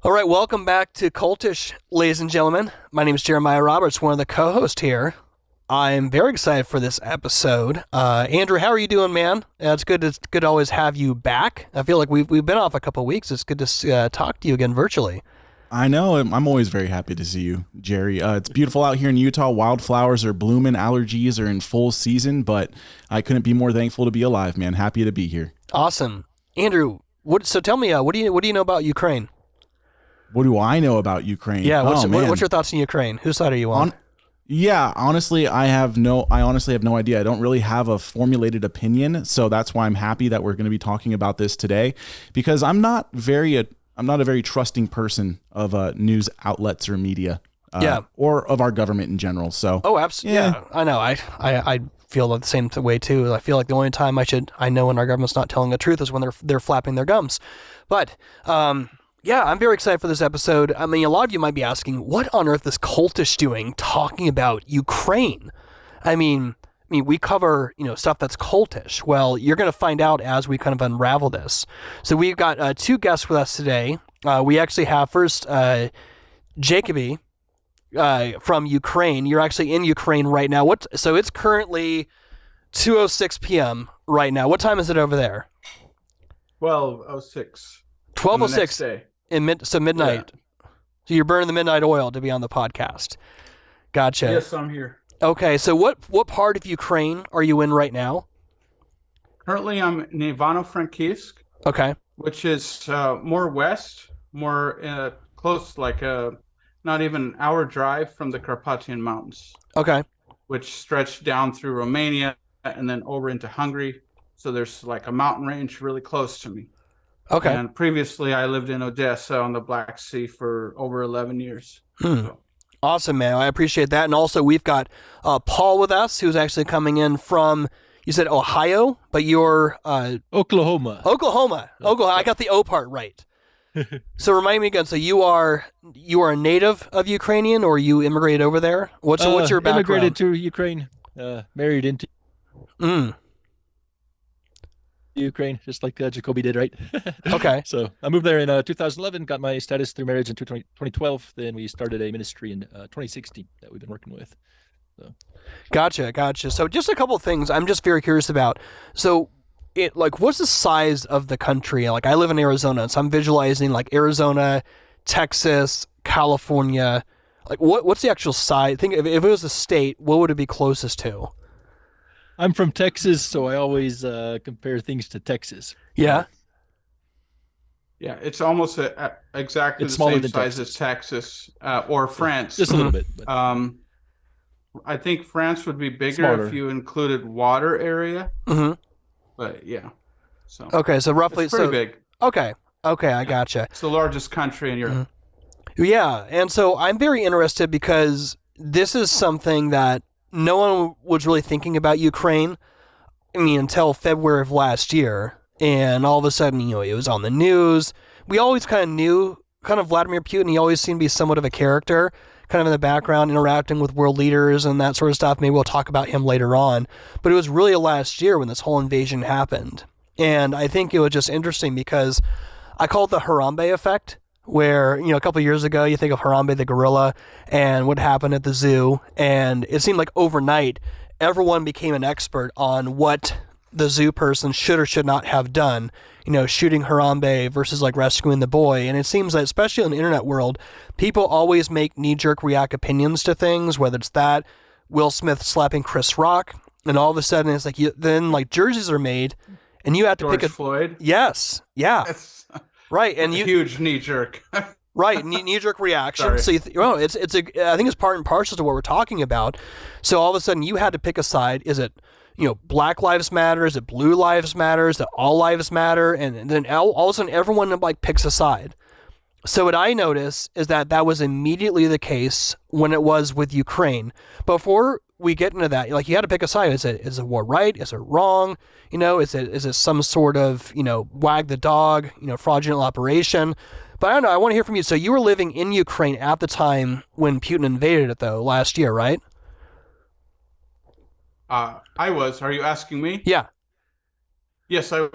All right, welcome back to Cultish, ladies and gentlemen. My name is Jeremiah Roberts, one of the co-hosts here. I'm very excited for this episode. Andrew, how are you doing, man? It's good to always have you back. I feel like we've been off a couple of weeks. It's good to talk to you again virtually. I know. I'm always very happy to see you, Jerry. It's beautiful out here in Utah. Wildflowers are blooming. Allergies are in full season, but I couldn't be more thankful to be alive, man. Happy to be here. Awesome. Andrew, so tell me, what do you know about Ukraine? What do I know about Ukraine? Yeah, what's your thoughts on Ukraine? Whose side are you on? Honestly, I honestly have no idea. I don't really have a formulated opinion, so that's why I'm happy that we're going to be talking about this today, because I'm not a very trusting person of news outlets or media, or of our government in general. So, absolutely, yeah, I know. I feel the same way too. I feel like the only time I know when our government's not telling the truth is when they're flapping their gums. But yeah, I'm very excited for this episode. I mean, a lot of you might be asking, what on earth is Cultish doing talking about Ukraine? I mean, we cover, stuff that's cultish. Well, you're going to find out as we kind of unravel this. So we've got two guests with us today. We actually have first Jacoby from Ukraine. You're actually in Ukraine right now. So it's currently 2:06 p.m. right now. What time is it over there? 12:06. 12:06. Midnight. Yeah. So you're burning the midnight oil to be on the podcast. Gotcha. Yes, I'm here. Okay, so what part of Ukraine are you in right now? Currently, I'm in Ivano-Frankivsk. Okay. Which is more west, more close, like not even an hour drive from the Carpathian Mountains. Okay. Which stretch down through Romania and then over into Hungary. So there's like a mountain range really close to me. Okay. And previously, I lived in Odessa on the Black Sea for over 11 years. So. Awesome, man. I appreciate that. And also, we've got Paul with us, who's actually coming in from, you said Ohio, but you're... Oklahoma. Oklahoma. I got the O part right. So remind me again, so you are a native of Ukrainian, or you immigrated over there? What's your background? Immigrated to Ukraine, married into Ukraine, just like Jacoby did, right? Okay. So I moved there in 2011, got my status through marriage in 2012. Then we started a ministry in 2016 that we've been working with. So. Gotcha. So just a couple of things I'm just very curious about. So what's the size of the country? Like, I live in Arizona, so I'm visualizing like Arizona, Texas, California. Like, what's the actual size? Think if it was a state, what would it be closest to? I'm from Texas, so I always compare things to Texas. Yeah? Yeah, it's almost exactly the same size as Texas or France. Just a little bit. But. I think France would be bigger Smaller. if you included water area. Mm-hmm. But yeah. So okay, so roughly... It's pretty big. Okay, I gotcha. It's the largest country in Europe. Mm-hmm. Yeah, and so I'm very interested because this is something that no one was really thinking about Ukraine, until February of last year. And all of a sudden, it was on the news. We always kind of knew Vladimir Putin. He always seemed to be somewhat of a character, kind of in the background, interacting with world leaders and that sort of stuff. Maybe we'll talk about him later on. But it was really last year when this whole invasion happened. And I think it was just interesting because I call it the Harambe effect, where, a couple of years ago, you think of Harambe the gorilla and what happened at the zoo, and it seemed like overnight, everyone became an expert on what the zoo person should or should not have done, shooting Harambe versus like rescuing the boy. And it seems that, especially in the internet world, people always make knee-jerk react opinions to things, whether it's that, Will Smith slapping Chris Rock, and all of a sudden it's like, then jerseys are made, and you have to George pick a... Floyd? Yes, yeah. Right, and huge knee jerk. Right, knee jerk reaction. So I think it's part and parcel to what we're talking about. So all of a sudden you had to pick a side. Is it Black Lives Matter? Is it Blue Lives Matter? Is it All Lives Matter? And then all of a sudden everyone picks a side. So what I notice is that was immediately the case when it was with Ukraine. Before we get into that, you had to pick a side. Is it war right? Is it wrong? Is it some sort of, wag the dog, fraudulent operation? But I don't know. I want to hear from you. So you were living in Ukraine at the time when Putin invaded it, though, last year, right? I was. Are you asking me? Yeah. Yes, I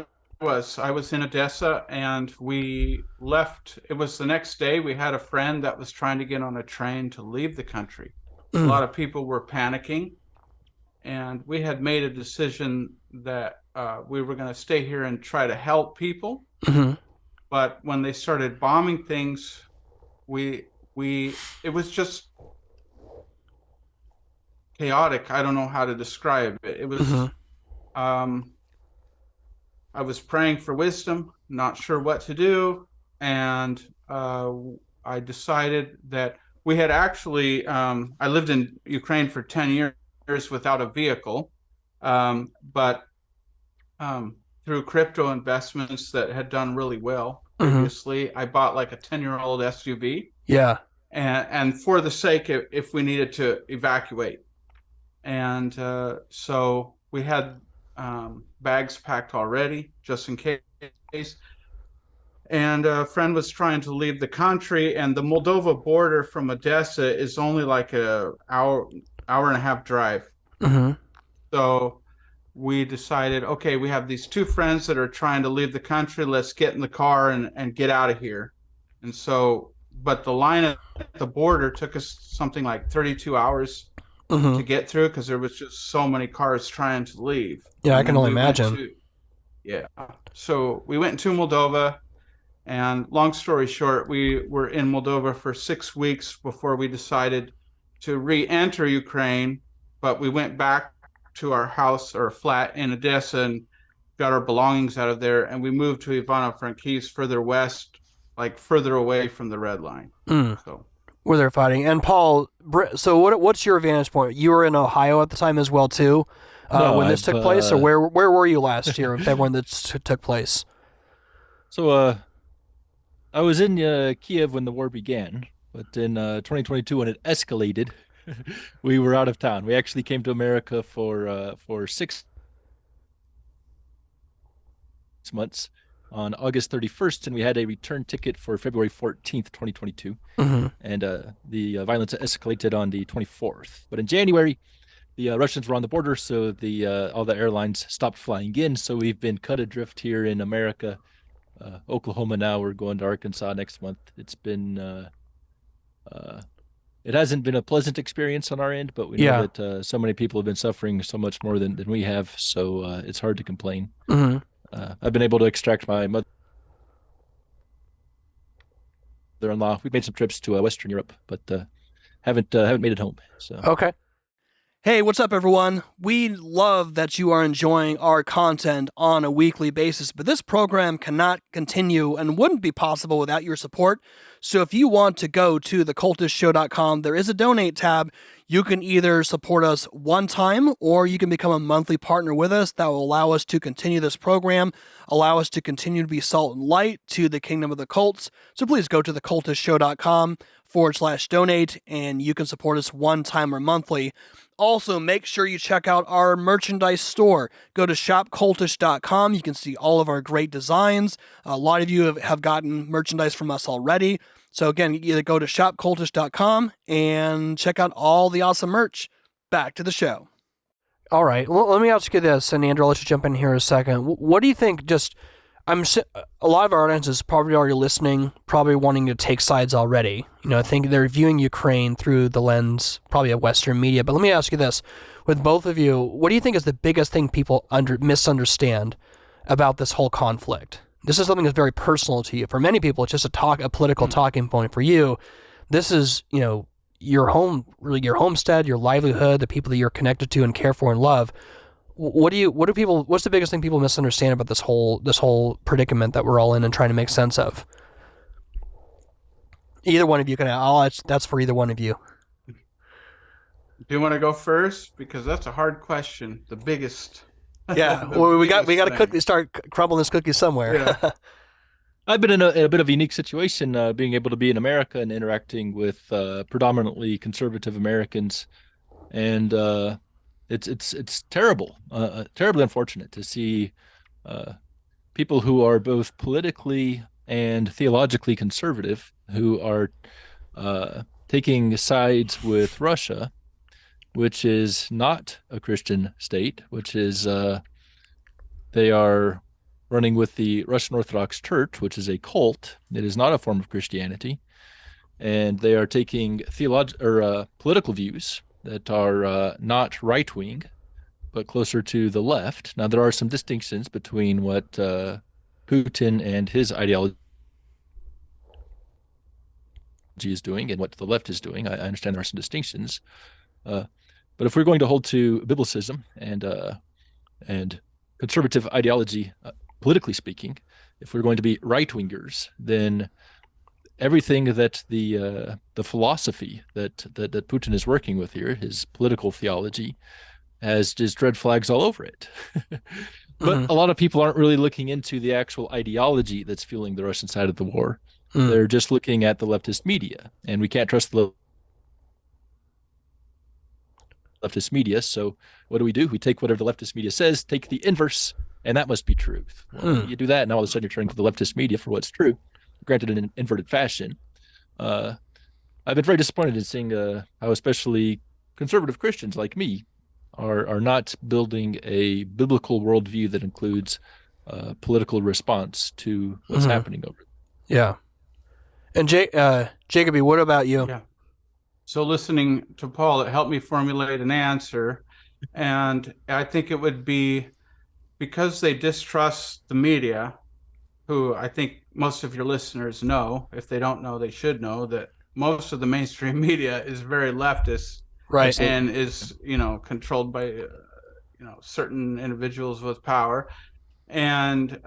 I was in Odessa, and we left. It was the next day. We had a friend that was trying to get on a train to leave the country. A lot of people were panicking, and we had made a decision that we were going to stay here and try to help people. But when they started bombing things, it was just chaotic. I don't know how to describe it. It was I was praying for wisdom, not sure what to do, and I decided that we had actually I lived in Ukraine for 10 years without a vehicle, but through crypto investments that had done really well previously, I bought like a 10-year-old SUV. Yeah. And for the sake of if we needed to evacuate. And so we had bags packed already, just in case. And a friend was trying to leave the country, and the Moldova border from Odessa is only like an hour and a half drive. So we decided, okay, we have these two friends that are trying to leave the country. Let's get in the car and get out of here. And so, but the line at the border took us something like 32 hours to get through, because there was just so many cars trying to leave. Yeah, I can only imagine. So we went to Moldova, and long story short, we were in Moldova for 6 weeks before we decided to re-enter Ukraine. But we went back to our house or flat in Odessa and got our belongings out of there, and we moved to Ivano-Frankivsk, further west, like further away from the red line. So where they're fighting. And Paul, so what's your vantage point? You were in Ohio at the time as well too, when this took place, or where were you last year in February when this took place? So I was in Kiev when the war began, but in 2022 when it escalated, we were out of town. We actually came to America for 6 months on August 31st, and we had a return ticket for February 14th, 2022. And the violence escalated on the 24th. But in January, the Russians were on the border, so all the airlines stopped flying in. So we've been cut adrift here in America, Oklahoma now. We're going to Arkansas next month. It's been it hasn't been a pleasant experience on our end, but we know that so many people have been suffering so much more than we have, so it's hard to complain. I've been able to extract my mother-in-law. We've made some trips to Western Europe, but haven't made it home. So okay. Hey, what's up, everyone? We love that you are enjoying our content on a weekly basis, but this program cannot continue and wouldn't be possible without your support. So if you want to go to thecultishtshow.com, there is a donate tab. You can either support us one time, or you can become a monthly partner with us. That will allow us to continue this program, allow us to continue to be salt and light to the kingdom of the cults. So please go to thecultishtshow.com/donate, and you can support us one time or monthly. Also, make sure you check out our merchandise store. Go to shopcultish.com. You can see all of our great designs. A lot of you have gotten merchandise from us already. So again, either go to shopcultish.com and check out all the awesome merch. Back to the show. All right. Well, let me ask you this, and Andrew, I'll let you jump in here a second. What do you think? A lot of our audience is probably already listening, probably wanting to take sides already. I think they're viewing Ukraine through the lens probably of Western media. But let me ask you this. With both of you, what do you think is the biggest thing people misunderstand about this whole conflict? This is something that's very personal to you. For many people, it's just a political talking point. For you, this is, your home, really your homestead, your livelihood, the people that you're connected to and care for and love. What's the biggest thing people misunderstand about this whole predicament that we're all in and trying to make sense of? Either one of you that's for either one of you. Do you want to go first? Because that's a hard question. The biggest. Yeah. Well, we got to start crumbling this cookie somewhere. Yeah. I've been in a bit of a unique situation, being able to be in America and interacting with predominantly conservative Americans, and it's terrible, terribly unfortunate to see people who are both politically and theologically conservative who are taking sides with Russia, which is not a Christian state, which is they are running with the Russian Orthodox Church, which is a cult. It is not a form of Christianity, and they are taking political views that are not right wing, but closer to the left. Now, there are some distinctions between what Putin and his ideology is doing and what the left is doing. I understand there are some distinctions, but if we're going to hold to biblicism and conservative ideology, politically speaking, if we're going to be right wingers, then everything that the philosophy that Putin is working with here, his political theology, has just red flags all over it. But a lot of people aren't really looking into the actual ideology that's fueling the Russian side of the war. They're just looking at the leftist media, and we can't trust the leftist media. So what do? We take whatever the leftist media says, take the inverse, and that must be truth. Well, you do that, and all of a sudden you're turning to the leftist media for what's true, granted in an inverted fashion. I've been very disappointed in seeing how especially conservative Christians like me are not building a biblical worldview that includes political response to what's happening over there. Yeah. And Jacoby, what about you? Yeah. So listening to Paul, it helped me formulate an answer. And I think it would be because they distrust the media, who I think most of your listeners know. If they don't know, they should know that most of the mainstream media is very leftist, Right. and is, controlled by, certain individuals with power. And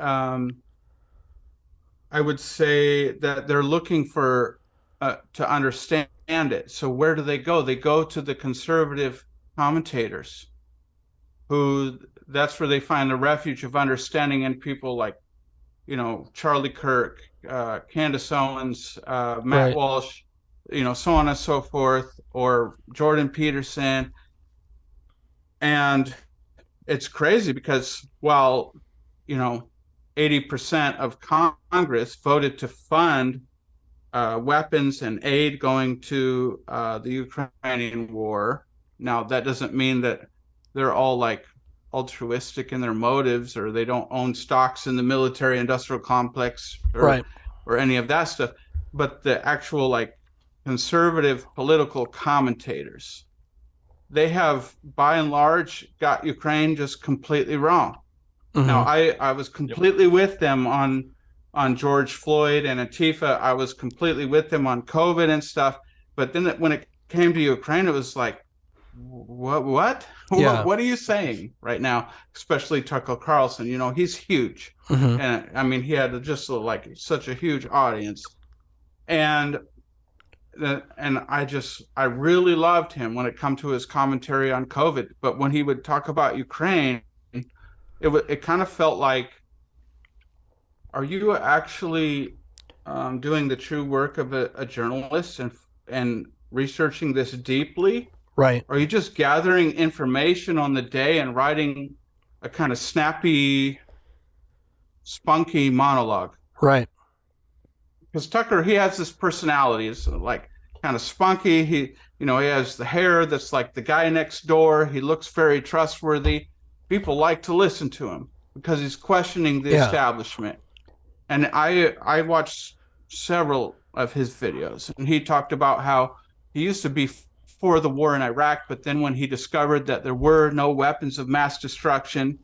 I would say that they're looking for to understand it. So where do they go? They go to the conservative commentators, that's where they find the refuge of understanding in people like, Charlie Kirk, Candace Owens, Matt Walsh, so on and so forth, or Jordan Peterson. And it's crazy because while, 80% of Congress voted to fund weapons and aid going to the Ukrainian war. Now, that doesn't mean that they're all like altruistic in their motives, or they don't own stocks in the military industrial complex, or any of that stuff. But the actual like conservative political commentators, they have by and large got Ukraine just completely wrong. Now, I was completely with them on George Floyd and Antifa. I was completely with them on COVID and stuff. But then when it came to Ukraine, it was like, what? Yeah. What are you saying right now? Especially Tucker Carlson, he's huge. And I mean, he had just like such a huge audience. And I really loved him when it come to his commentary on COVID. But when he would talk about Ukraine, it kind of felt like, are you actually doing the true work of a journalist and researching this deeply? Right. Or are you just gathering information on the day and writing a kind of snappy, spunky monologue? Right. Because Tucker, he has this personality. It's like kind of spunky. He has the hair that's like the guy next door. He looks very trustworthy. People like to listen to him because he's questioning the establishment. And I watched several of his videos, and he talked about how he used to be for the war in Iraq, but then when he discovered that there were no weapons of mass destruction,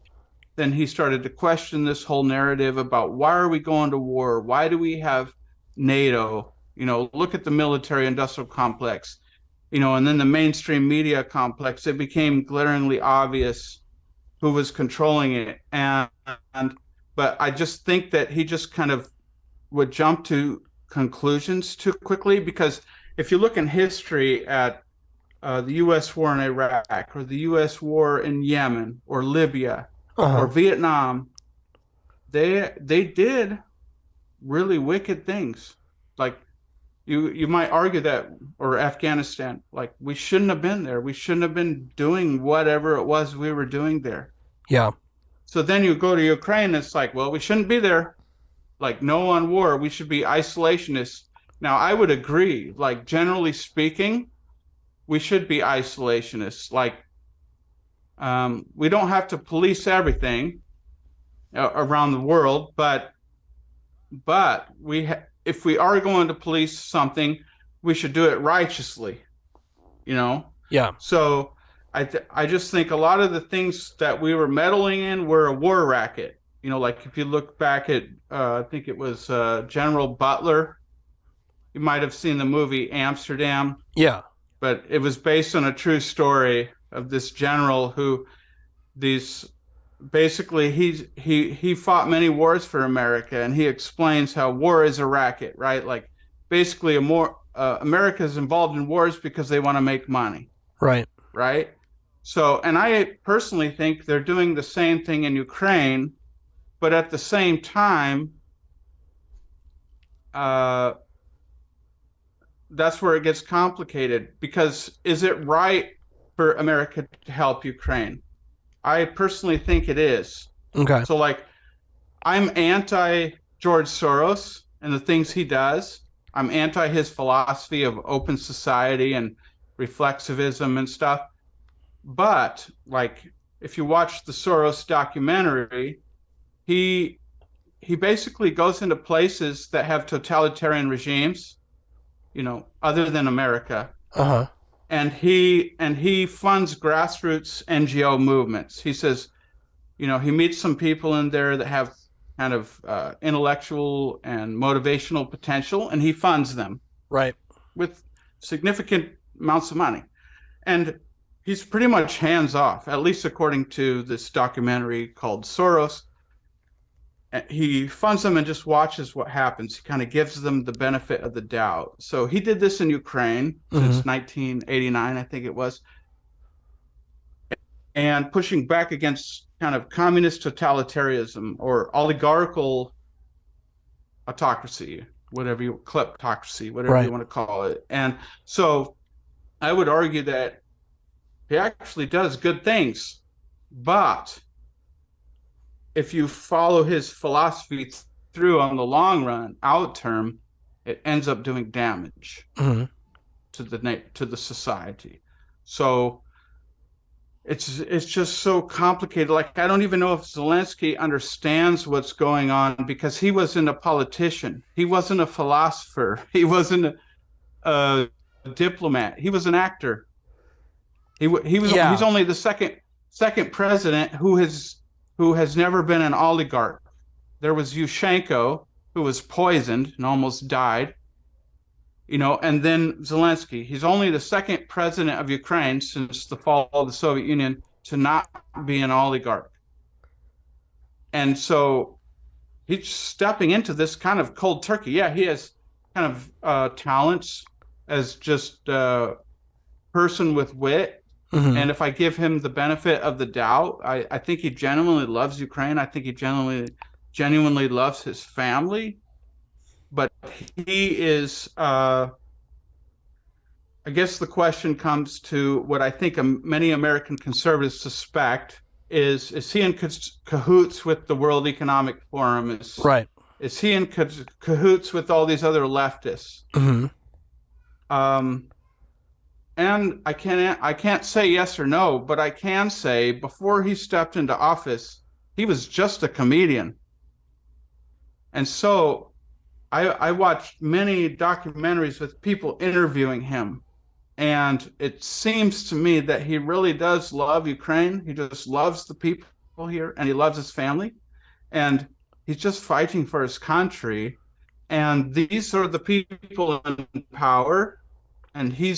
then he started to question this whole narrative about why are we going to war? Why do we have NATO? Look at the military industrial complex, and then the mainstream media complex. It became glaringly obvious who was controlling it. But I just think that he just kind of would jump to conclusions too quickly, because if you look in history at the U.S. war in Iraq, or the U.S. war in Yemen, or Libya, or Vietnam, they did really wicked things. Like you might argue that, or Afghanistan, like we shouldn't have been there. We shouldn't have been doing whatever it was we were doing there. Yeah. So then you go to Ukraine, it's like, well, we shouldn't be there. Like, no on war. We should be isolationists. Now, I would agree, like, generally speaking, we should be isolationists. Like, we don't have to police everything, around the world, but if we are going to police something, we should do it righteously, you know. Yeah. So I just think a lot of the things that we were meddling in were a war racket. You know, like if you look back at I think it was General Butler. You might have seen the movie Amsterdam. Yeah. But it was based on a true story of this general who these basically he fought many wars for America, and he explains how war is a racket, right? Like basically America is involved in wars because they want to make money, Right. right? So, and I personally think they're doing the same thing in Ukraine, but at the same time, that's where it gets complicated, because is it right for America to help Ukraine? I personally think it is. Okay. So, like, I'm anti George Soros and the things he does. I'm anti his philosophy of open society and reflexivism and stuff. But, like, if you watch the Soros documentary, he basically goes into places that have totalitarian regimes, you know, other than America. Uh-huh. And he funds grassroots NGO movements. He says, you know, he meets some people in there that have kind of intellectual and motivational potential, and he funds them. Right. With significant amounts of money. And he's pretty much hands off, at least according to this documentary called Soros. He funds them and just watches what happens. He kind of gives them the benefit of the doubt. So he did this in Ukraine since 1989, I think it was, and pushing back against kind of communist totalitarianism or oligarchical autocracy, kleptocracy, whatever you want to call it. And so I would argue that he actually does good things, but if you follow his philosophy through on the long run, out term, it ends up doing damage to the society. So it's just so complicated. Like, I don't even know if Zelensky understands what's going on, because he wasn't a politician, he wasn't a philosopher, he wasn't a diplomat, he was an actor. He's only the second president who has never been an oligarch. There was Yushchenko, who was poisoned and almost died, you know, and then Zelensky. He's only the second president of Ukraine since the fall of the Soviet Union to not be an oligarch. And so he's stepping into this kind of cold turkey. Yeah, he has kind of talents as just a person with wit. And if I give him the benefit of the doubt, I think he genuinely loves Ukraine. I think he genuinely loves his family. But he is, I guess the question comes to what I think many American conservatives suspect is he in cahoots with the World Economic Forum? Is he in cahoots with all these other leftists? And I can't say yes or no, but I can say before he stepped into office, he was just a comedian. And so I watched many documentaries with people interviewing him. And it seems to me that he really does love Ukraine. He just loves the people here, and he loves his family. And he's just fighting for his country. And these are the people in power, and he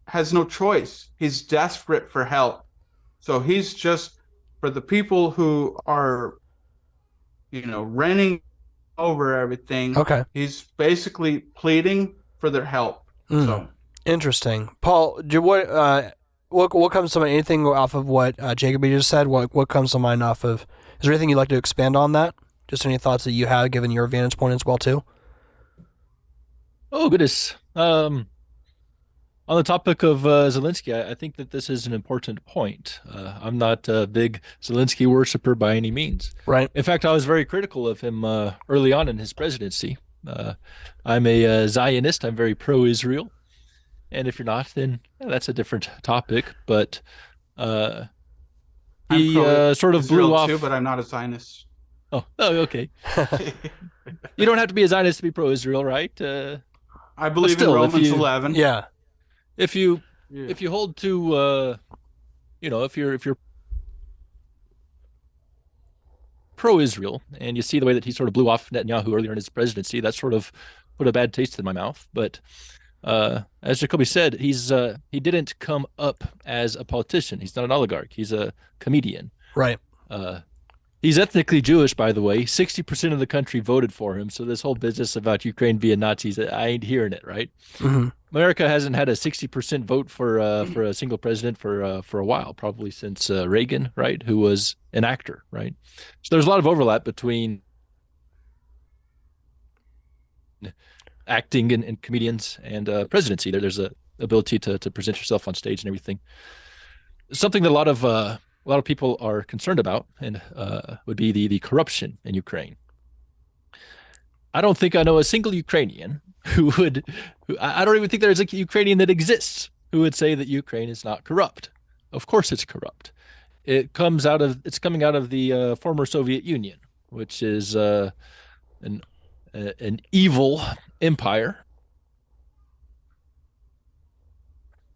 has no choice. He's desperate for help. So he's just, for the people who are, you know, reigning over everything. He's basically pleading for their help. So interesting, Paul. What comes to mind? Anything off of what Jacoby just said? What comes to mind off of? Is there anything you'd like to expand on that? Just any thoughts that you have, given your vantage point as well too? Oh goodness. On the topic of Zelensky, I think that this is an important point. I'm not a big Zelensky worshiper by any means. Right. In fact, I was very critical of him early on in his presidency. I'm a Zionist. I'm very pro-Israel. And if you're not, then that's a different topic. But I'm He pro sort of blew Israel off. too, but I'm not a Zionist. Oh, okay. You don't have to be a Zionist to be pro-Israel, right? I But believe in still, if Romans you 11. Yeah. if you Yeah. if you hold to if you're pro-Israel and you see the way that he sort of blew off Netanyahu earlier in his presidency, that sort of put a bad taste in my mouth. But as Jacoby said, he didn't come up as a politician. He's not an oligarch. He's a comedian. Right. Uh, he's ethnically Jewish, by the way. 60% of the country voted for him. So this whole business about Ukraine being Nazis, I ain't hearing it, right? Hmm. America hasn't had a 60% vote for a single president for a while, probably since Reagan, right, who was an actor, right? So there's a lot of overlap between acting and comedians and presidency. There's a ability to present yourself on stage and everything. Something that a lot of people are concerned about and would be the corruption in Ukraine. I don't think I know a single Ukrainian I don't even think there's a Ukrainian that exists who would say that Ukraine is not corrupt. Of course it's corrupt. It's coming out of the former Soviet Union, which is an evil empire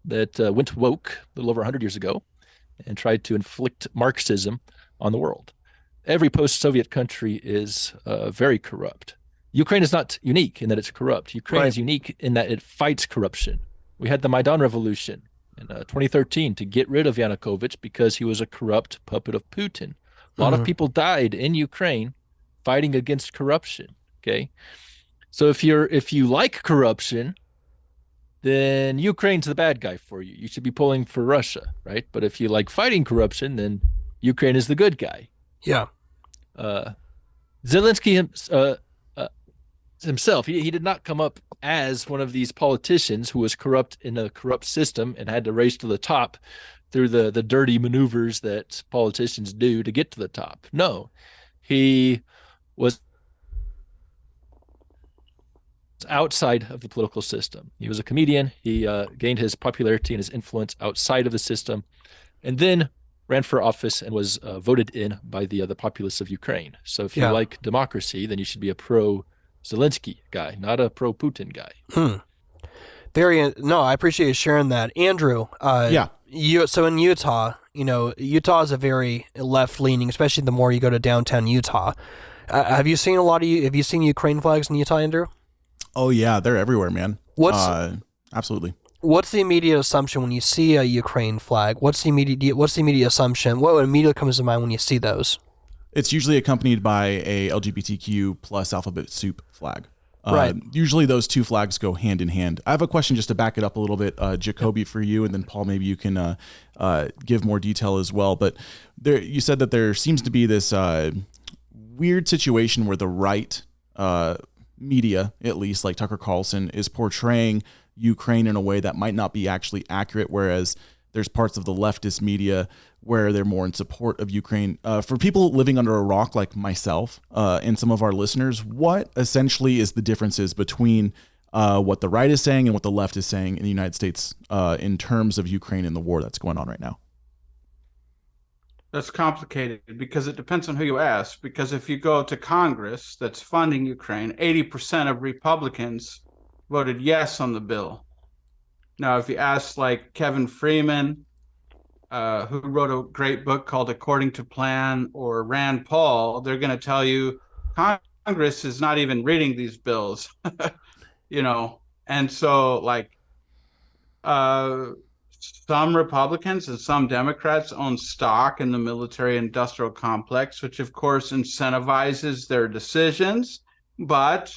that went woke a little over 100 years ago and tried to inflict Marxism on the world. Every post-Soviet country is very corrupt. Ukraine is not unique in that it's corrupt. Ukraine is unique in that it fights corruption. We had the Maidan Revolution in 2013 to get rid of Yanukovych because he was a corrupt puppet of Putin. A lot of people died in Ukraine fighting against corruption. Okay, so if you like corruption, then Ukraine's the bad guy for you. You should be pulling for Russia, right? But if you like fighting corruption, then Ukraine is the good guy. Yeah. Zelensky himself, he did not come up as one of these politicians who was corrupt in a corrupt system and had to race to the top through the dirty maneuvers that politicians do to get to the top. No, he was outside of the political system. He was a comedian. He gained his popularity and his influence outside of the system, and then ran for office and was voted in by the populace of Ukraine. So if you like democracy, then you should be a pro-Zelensky guy, not a pro-Putin guy. No, I appreciate you sharing that. Andrew, so in Utah, Utah is a very left-leaning, especially the more you go to downtown Utah. Have you seen Ukraine flags in Utah, Andrew? Oh yeah, they're everywhere, man. Absolutely. What's the immediate assumption when you see a Ukraine flag? What's the immediate assumption? What immediately comes to mind when you see those? It's usually accompanied by a LGBTQ plus alphabet soup flag. Right. Usually those two flags go hand in hand. I have a question just to back it up a little bit, Jacoby, for you, and then Paul, maybe you can give more detail as well. But you said that there seems to be this weird situation where the right media, at least like Tucker Carlson, is portraying Ukraine in a way that might not be actually accurate, whereas there's parts of the leftist media where they're more in support of Ukraine. For people living under a rock like myself and some of our listeners, what essentially is the differences between what the right is saying and what the left is saying in the United States in terms of Ukraine and the war that's going on right now? That's complicated because it depends on who you ask. Because if you go to Congress that's funding Ukraine, 80% of Republicans voted yes on the bill. Now, if you ask like Kevin Freeman, who wrote a great book called According to Plan, or Rand Paul, they're going to tell you Congress is not even reading these bills, And so like some Republicans and some Democrats own stock in the military industrial complex, which of course incentivizes their decisions, but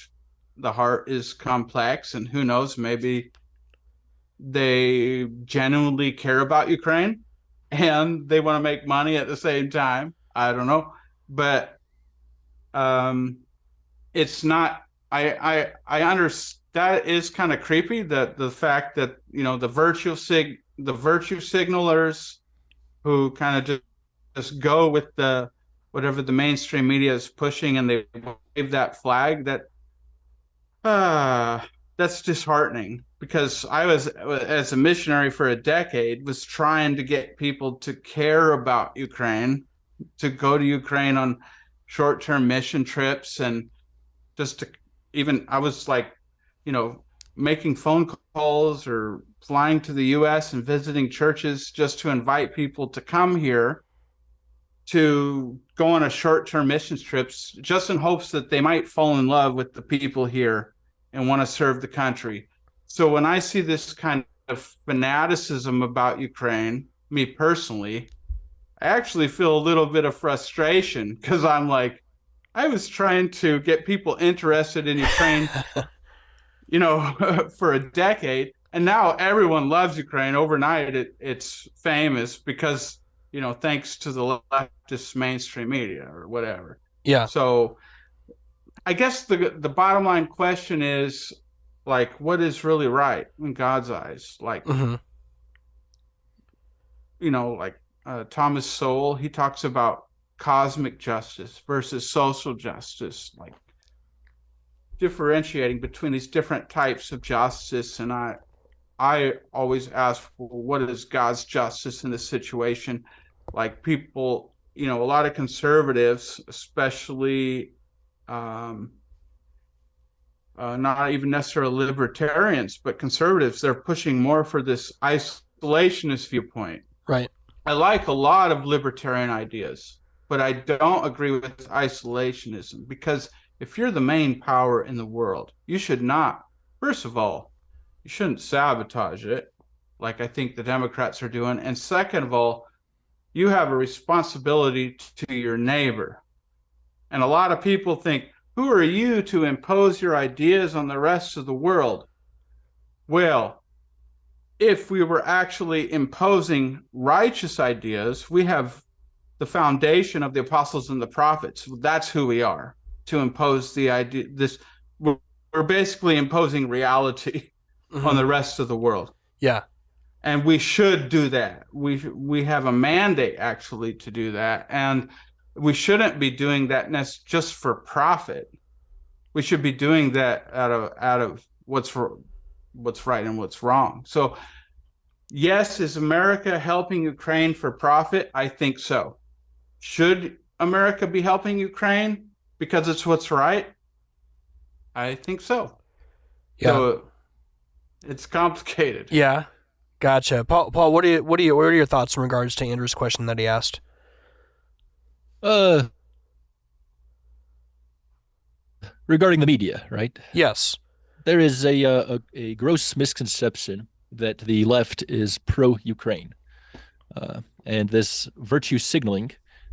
the heart is complex, and who knows, maybe they genuinely care about Ukraine and they want to make money at the same time. I don't know, but it's not. I understand that is kind of creepy. That the fact that the virtue signalers who kind of just go with the whatever the mainstream media is pushing, and they wave that flag. That that's disheartening, because I was, as a missionary for a decade, was trying to get people to care about Ukraine, to go to Ukraine on short-term mission trips, and just to even, I was like, making phone calls or flying to the US and visiting churches just to invite people to come here to go on a short-term missions trips, just in hopes that they might fall in love with the people here and want to serve the country. So when I see this kind of fanaticism about Ukraine, me personally, I actually feel a little bit of frustration, because I'm like, I was trying to get people interested in Ukraine, for a decade, and now everyone loves Ukraine. Overnight, it's famous because, thanks to the leftist mainstream media or whatever. Yeah. So I guess the bottom line question is, like, what is really right in God's eyes? Like, like Thomas Sowell, he talks about cosmic justice versus social justice, like differentiating between these different types of justice. And I always ask, well, what is God's justice in this situation? Like, people, a lot of conservatives, especially not even necessarily libertarians, but conservatives, they're pushing more for this isolationist viewpoint. Right. I like a lot of libertarian ideas, but I don't agree with isolationism, because if you're the main power in the world, you should not, first of all, you shouldn't sabotage it, like I think the Democrats are doing. And second of all, you have a responsibility to your neighbor. And a lot of people think, who are you to impose your ideas on the rest of the world? Well, if we were actually imposing righteous ideas, we have the foundation of the apostles and the prophets. That's who we are, to impose the idea. We're basically imposing reality on the rest of the world. Yeah. And we should do that. We have a mandate actually to do that. And we shouldn't be doing that just for profit. We should be doing that out of what's right and what's wrong. So yes, is America helping Ukraine for profit? I think so. Should America be helping Ukraine because it's what's right? I think so. Yeah. So it's complicated. Yeah. Gotcha. Paul, what are your thoughts in regards to Andrew's question that he asked? Regarding the media, right? Yes. There is a gross misconception that the left is pro-Ukraine. And this virtue signaling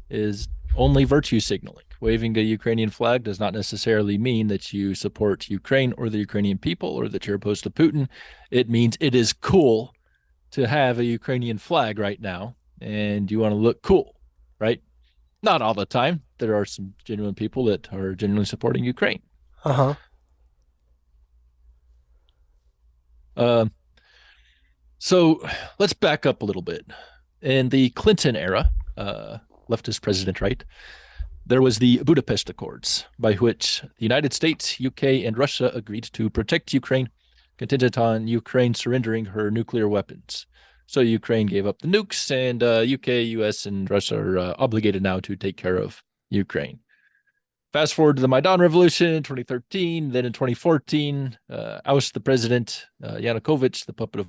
is only virtue signaling. Waving a Ukrainian flag does not necessarily mean that you support Ukraine or the Ukrainian people or that you're opposed to Putin. It means it is cool to have a Ukrainian flag right now, and you want to look cool, right? Not all the time. There are some genuine people that are genuinely supporting Ukraine. So let's back up a little bit. In the Clinton era, leftist president, right, there was the Budapest Accords, by which the United States, UK, and Russia agreed to protect Ukraine, contingent on Ukraine surrendering her nuclear weapons. So Ukraine gave up the nukes, and UK, US, and Russia are obligated now to take care of Ukraine. Fast forward to the Maidan Revolution in 2013, then in 2014, oust the president, Yanukovych, the puppet of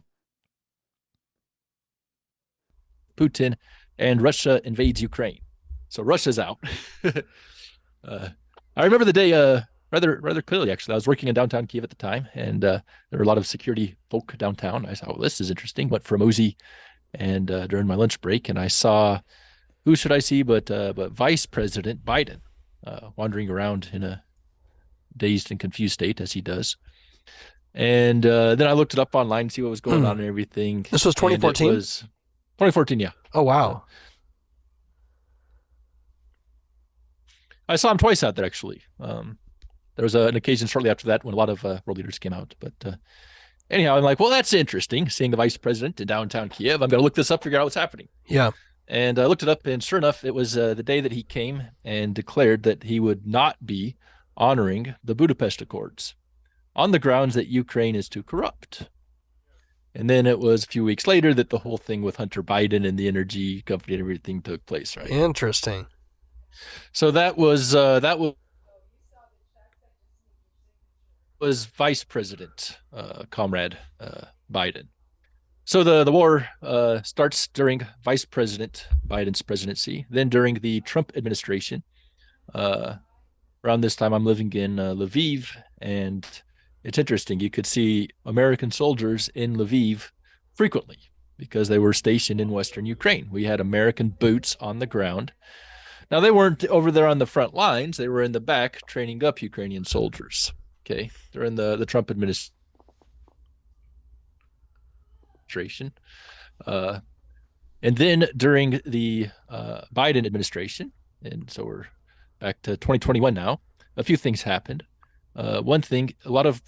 Putin, and Russia invades Ukraine. So Russia's out. I remember the day rather clearly, actually. I was working in downtown Kiev at the time, and there were a lot of security folk downtown. I thought, well, this is interesting. Went for a mosey, and during my lunch break, and I saw, who should I see but Vice President Biden wandering around in a dazed and confused state, as he does. And then I looked it up online to see what was going on and everything. This was 2014? It was 2014, yeah. Oh, wow. I saw him twice out there, actually. There was an occasion shortly after that when a lot of world leaders came out. But anyhow, I'm like, well, that's interesting, seeing the vice president in downtown Kiev. I'm going to look this up, figure out what's happening. Yeah. And I looked it up, and sure enough, it was the day that he came and declared that he would not be honoring the Budapest Accords. on the grounds that Ukraine is too corrupt. And then it was a few weeks later that the whole thing with Hunter Biden and the energy company and everything took place, right? Interesting. So that was Vice President, Comrade Biden. So the war starts during Vice President Biden's presidency. Then during the Trump administration, around this time, I'm living in Lviv, and it's interesting. You could see American soldiers in Lviv frequently because they were stationed in Western Ukraine. We had American boots on the ground. Now, they weren't over there on the front lines. They were in the back training up Ukrainian soldiers. Okay, during the Trump administration. And then during the Biden administration, and so we're back to 2021 now, a few things happened. One thing, a lot of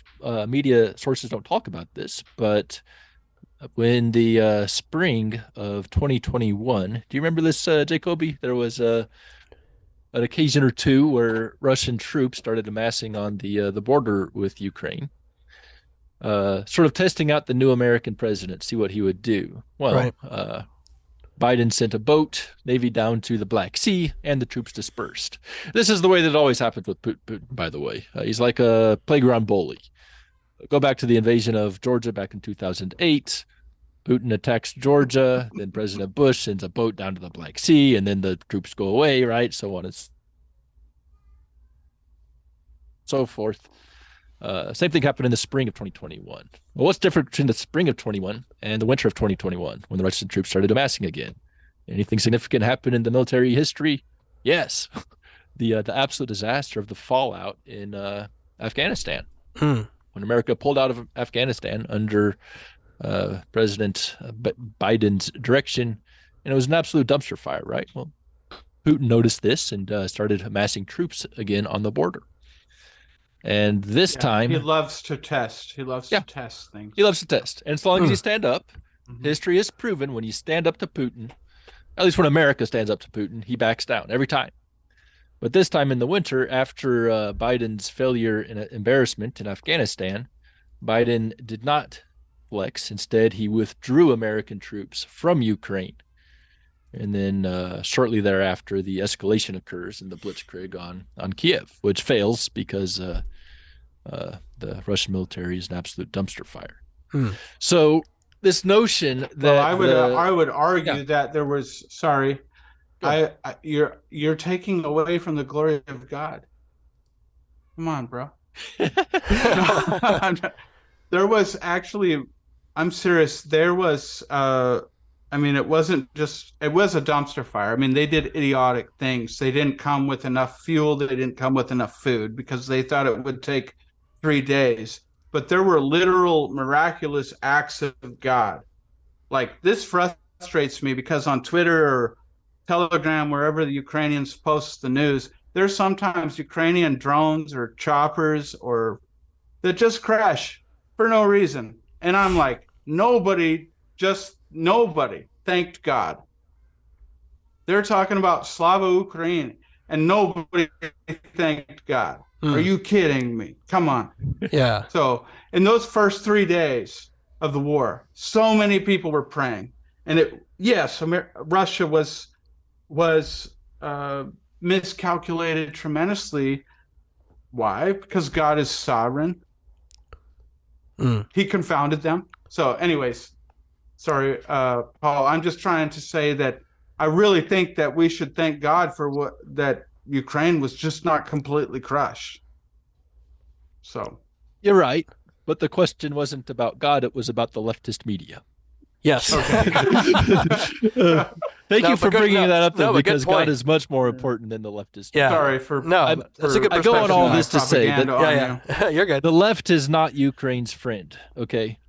media sources don't talk about this, but when the spring of 2021, do you remember this, Jacoby? There was an occasion or two where Russian troops started amassing on the border with Ukraine, sort of testing out the new American president, see what he would do. Well, Right. Biden sent a boat, Navy down to the Black Sea, and the troops dispersed. This is the way that it always happens with Putin, by the way. He's like a playground bully. Go back to the invasion of Georgia back in 2008. Putin attacks Georgia, then President Bush sends a boat down to the Black Sea, and then the troops go away, right? So on and so forth. Same thing happened in the spring of 2021. Well, what's different between the spring of 21 and the winter of 2021 when the Russian troops started amassing again? Anything significant happened in the military history? Yes. The absolute disaster of the fallout in Afghanistan. When America pulled out of Afghanistan under President Biden's direction, and it was an absolute dumpster fire, right? Well, Putin noticed this and started amassing troops again on the border. And this time, he loves to test. He loves to test things. He loves to test. And as long as you stand up, history has proven when you stand up to Putin, at least when America stands up to Putin, he backs down every time. But this time in the winter, after Biden's failure and embarrassment in Afghanistan, Biden did not flex. Instead, he withdrew American troops from Ukraine. And then shortly thereafter, the escalation occurs in the blitzkrieg on Kiev, which fails because the Russian military is an absolute dumpster fire. So this notion that I would argue that there was you're taking away from the glory of God. Come on, bro. There was actually, I'm serious. There was. It wasn't just, it was a dumpster fire. I mean, they did idiotic things. They didn't come with enough fuel. They didn't come with enough food because they thought it would take 3 days. But there were literal miraculous acts of God. Like, this frustrates me because on Twitter or Telegram, wherever the Ukrainians post the news, there's sometimes Ukrainian drones or choppers or that just crash for no reason. And I'm like, nobody thanked God. They're talking about Slava Ukraine and nobody thanked God. Are you kidding me? Come on. Yeah. So in those first 3 days of the war, so many people were praying. And Russia was miscalculated tremendously. Why? Because God is sovereign. He confounded them. So anyways, sorry, Paul, I'm just trying to say that I really think that we should thank God for that Ukraine was just not completely crushed. So you're right, but the question wasn't about God, it was about the leftist media. Yes. Okay. Thank you for bringing that up, though, because God is much more important than the leftist. Yeah. Sorry for that's a good perspective. I go on all this to say that you're good. The left is not Ukraine's friend. Okay.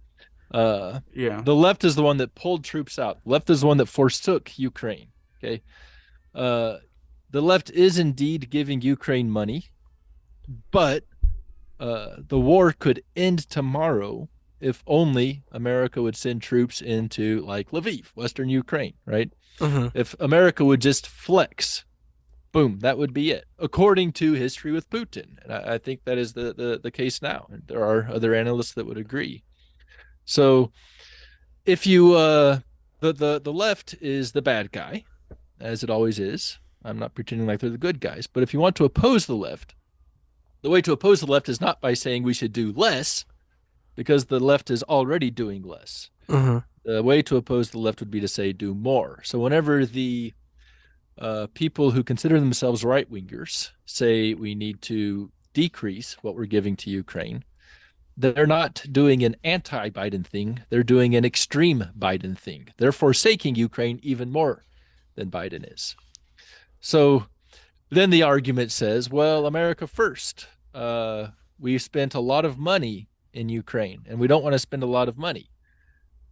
The left is the one that pulled troops out. The left is the one that forsook Ukraine. Okay. The left is indeed giving Ukraine money, but the war could end tomorrow if only America would send troops into like Lviv, Western Ukraine, right? If America would just flex Boom, that would be it, according to history with Putin. And I think that is the case now. And there are other analysts that would agree. So if you the left is the bad guy, as it always is. I'm not pretending like they're the good guys, but if you want to oppose the left, the way to oppose the left is not by saying we should do less, because the left is already doing less. Mm-hmm. The way to oppose the left would be to say do more. So whenever the people who consider themselves right wingers say we need to decrease what we're giving to Ukraine, they're not doing an anti-Biden thing. They're doing an extreme Biden thing. They're forsaking Ukraine even more than Biden is. So then the argument says, well, America first. We spent a lot of money in Ukraine, and we don't want to spend a lot of money.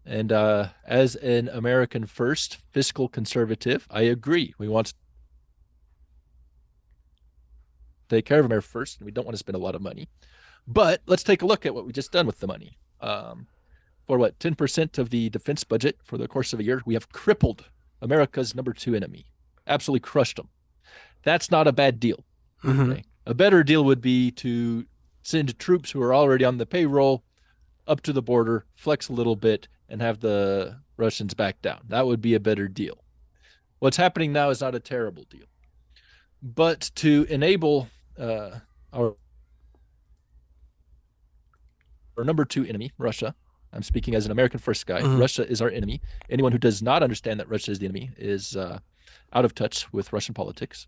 And as an American first fiscal conservative, I agree. We want to take care of America first, and we don't want to spend a lot of money. But let's take a look at what we just done with the money. For 10% of the defense budget for the course of a year, we have crippled America's number 2 enemy, absolutely crushed them. That's not a bad deal. Mm-hmm. Okay? A better deal would be to send troops who are already on the payroll up to the border, flex a little bit, and have the Russians back down. That would be a better deal. What's happening now is not a terrible deal. But to enable our number 2 enemy, Russia, I'm speaking as an American first guy, Mm-hmm. Russia is our enemy. Anyone who does not understand that Russia is the enemy is out of touch with Russian politics.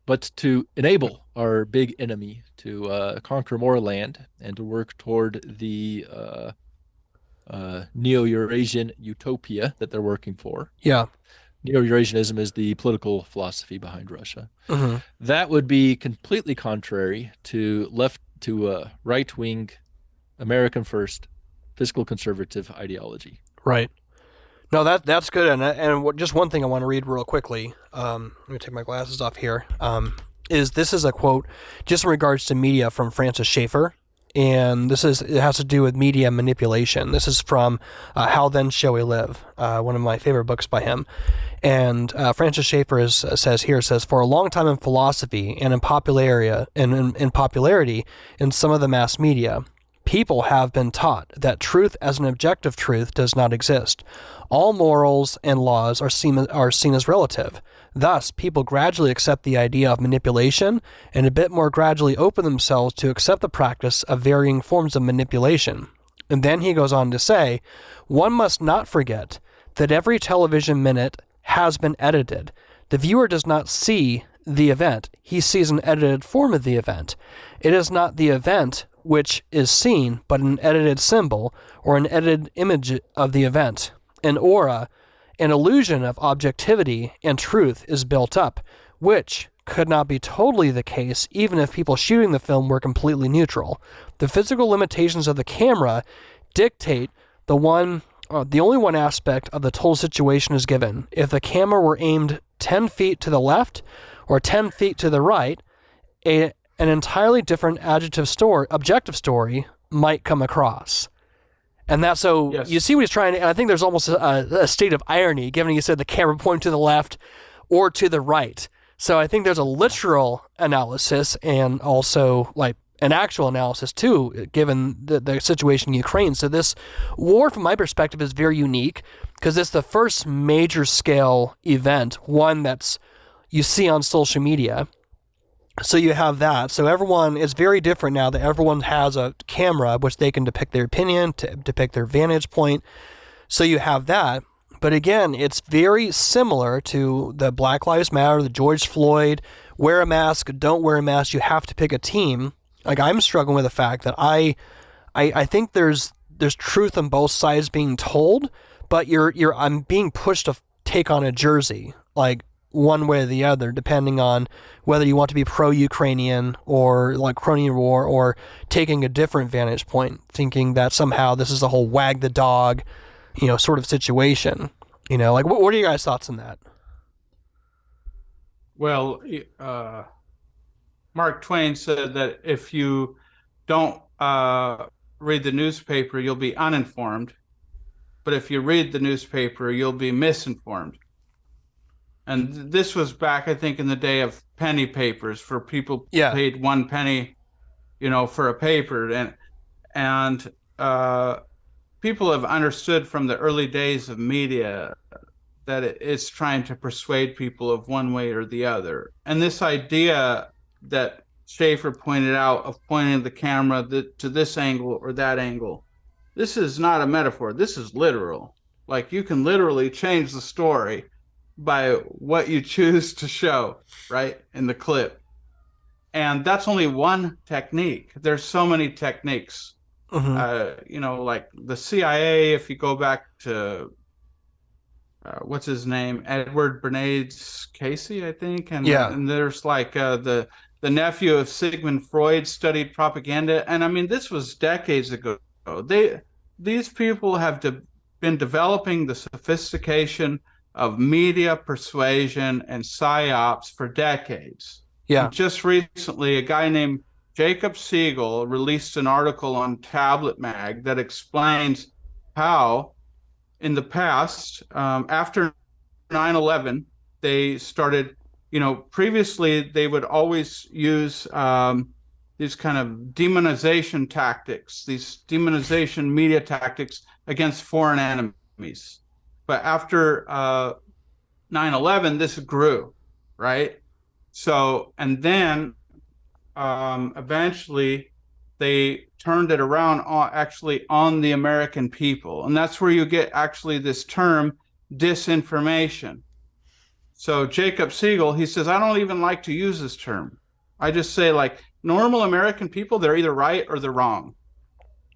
But to enable our big enemy to conquer more land and to work toward the neo-Eurasian utopia that they're working for. Yeah. Neo-Eurasianism is the political philosophy behind Russia. Mm-hmm. That would be completely contrary to right-wing, American first, fiscal conservative ideology. Right. No, that's good. And just one thing I want to read real quickly. Let me take my glasses off here. This is a quote just in regards to media from Francis Schaeffer, and it has to do with media manipulation. This is from How Then Shall We Live, one of my favorite books by him. And Francis Schaeffer says, for a long time in philosophy and in popularity in some of the mass media, people have been taught that truth as an objective truth does not exist. All morals and laws are seen as relative. Thus, people gradually accept the idea of manipulation and a bit more gradually open themselves to accept the practice of varying forms of manipulation. And then he goes on to say, one must not forget that every television minute has been edited. The viewer does not see the event. He sees an edited form of the event. It is not the event which is seen, but an edited symbol or an edited image of the event. An aura, an illusion of objectivity and truth is built up, which could not be totally the case even if people shooting the film were completely neutral. The physical limitations of the camera dictate the only one aspect of the total situation is given. If the camera were aimed 10 feet to the left or 10 feet to the right, an entirely different objective story might come across. And that's so Yes. You see what he's trying to, and I think there's almost a state of irony given he said the camera pointing to the left or to the right. So I think there's a literal analysis and also like an actual analysis too, given the situation in Ukraine. So this war, from my perspective, is very unique because it's the first major scale event, one that's you see on social media. So you have that. So everyone is very different now that everyone has a camera which they can depict their opinion, to depict their vantage point. So you have that. But again, it's very similar to the Black Lives Matter, the George Floyd, wear a mask, don't wear a mask, you have to pick a team. Like I'm struggling with the fact that I think there's truth on both sides being told, but I'm being pushed to take on a jersey, like one way or the other, depending on whether you want to be pro-Ukrainian or like Ukrainian war, or taking a different vantage point, thinking that somehow this is the whole wag the dog, sort of situation. Like what are your guys' thoughts on that? Well, Mark Twain said that if you don't read the newspaper, you'll be uninformed. But if you read the newspaper, you'll be misinformed. And this was back, I think, in the day of penny papers, for people paid 1 penny, for a paper. And people have understood from the early days of media that it's trying to persuade people of one way or the other. And this idea that Schaefer pointed out of pointing the camera to this angle or that angle, this is not a metaphor. This is literal. Like, you can literally change the story by what you choose to show, right, in the clip. And that's only one technique. There's so many techniques. Like the CIA, if you go back to what's his name, Edward Bernays Casey, I think, and there's like the nephew of Sigmund Freud studied propaganda, and I mean, this was decades ago. These people have been developing the sophistication of media persuasion and psyops for decades. Yeah. And just recently, a guy named Jacob Siegel released an article on Tablet Mag that explains how, in the past, after 9/11, they started, previously they would always use these kind of demonization tactics, these demonization media tactics against foreign enemies. But after 9/11, this grew, right? So, and then eventually they turned it around on the American people. And that's where you get actually this term disinformation. So Jacob Siegel, he says, I don't even like to use this term. I just say, like, normal American people, they're either right or they're wrong.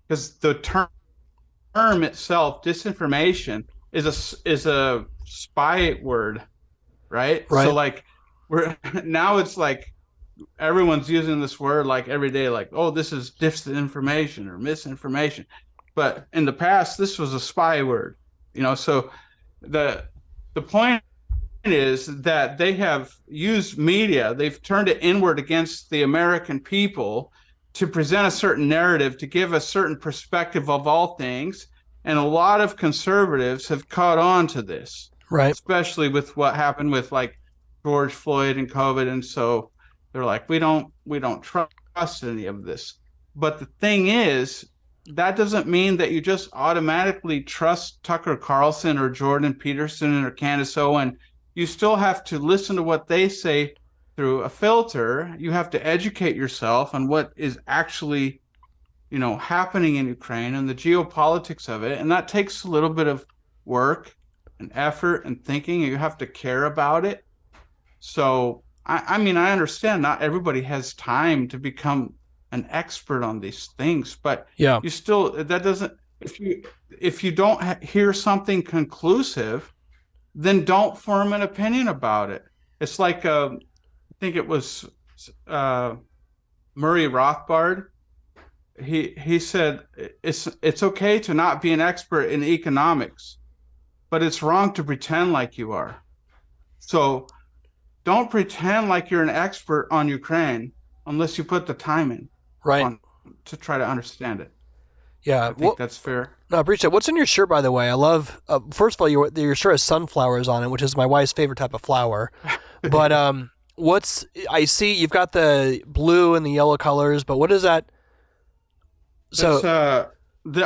Because the term itself, disinformation, is a spy word, right? So like now it's like everyone's using this word like every day, like, oh, this is disinformation or misinformation. But in the past, this was a spy word, so the point is that they have used media, they've turned it inward against the American people to present a certain narrative, to give a certain perspective of all things. And a lot of conservatives have caught on to this, right? Especially with what happened with like George Floyd and COVID. And so they're like, we don't trust any of this. But the thing is, that doesn't mean that you just automatically trust Tucker Carlson or Jordan Peterson or Candace Owen. You still have to listen to what they say through a filter. You have to educate yourself on what is actually, happening in Ukraine and the geopolitics of it. And that takes a little bit of work and effort and thinking. You have to care about it. So, I mean, I understand not everybody has time to become an expert on these things, but you still, that doesn't, if you don't hear something conclusive, then don't form an opinion about it. It's like, I think it was Murray Rothbard. He said it's okay to not be an expert in economics, but it's wrong to pretend like you are. So don't pretend like you're an expert on Ukraine unless you put the time in, to try to understand it. Yeah, I think that's fair. No, I appreciate it. What's in your shirt, by the way? I love. First of all, your shirt has sunflowers on it, which is my wife's favorite type of flower. But I see you've got the blue and the yellow colors, but what is that? So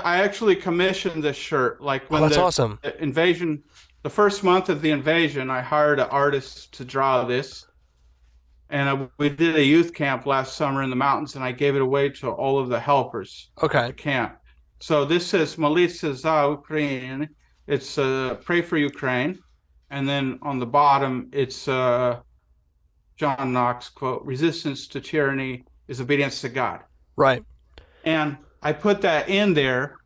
I actually commissioned this shirt. Like when that's awesome. Invasion, the first month of the invasion, I hired an artist to draw this, and we did a youth camp last summer in the mountains, and I gave it away to all of the helpers. Okay. At the camp. So this says "Molitsa za Ukraine." It's pray for Ukraine, and then on the bottom it's John Knox quote: "Resistance to tyranny is obedience to God." Right. And I put that in there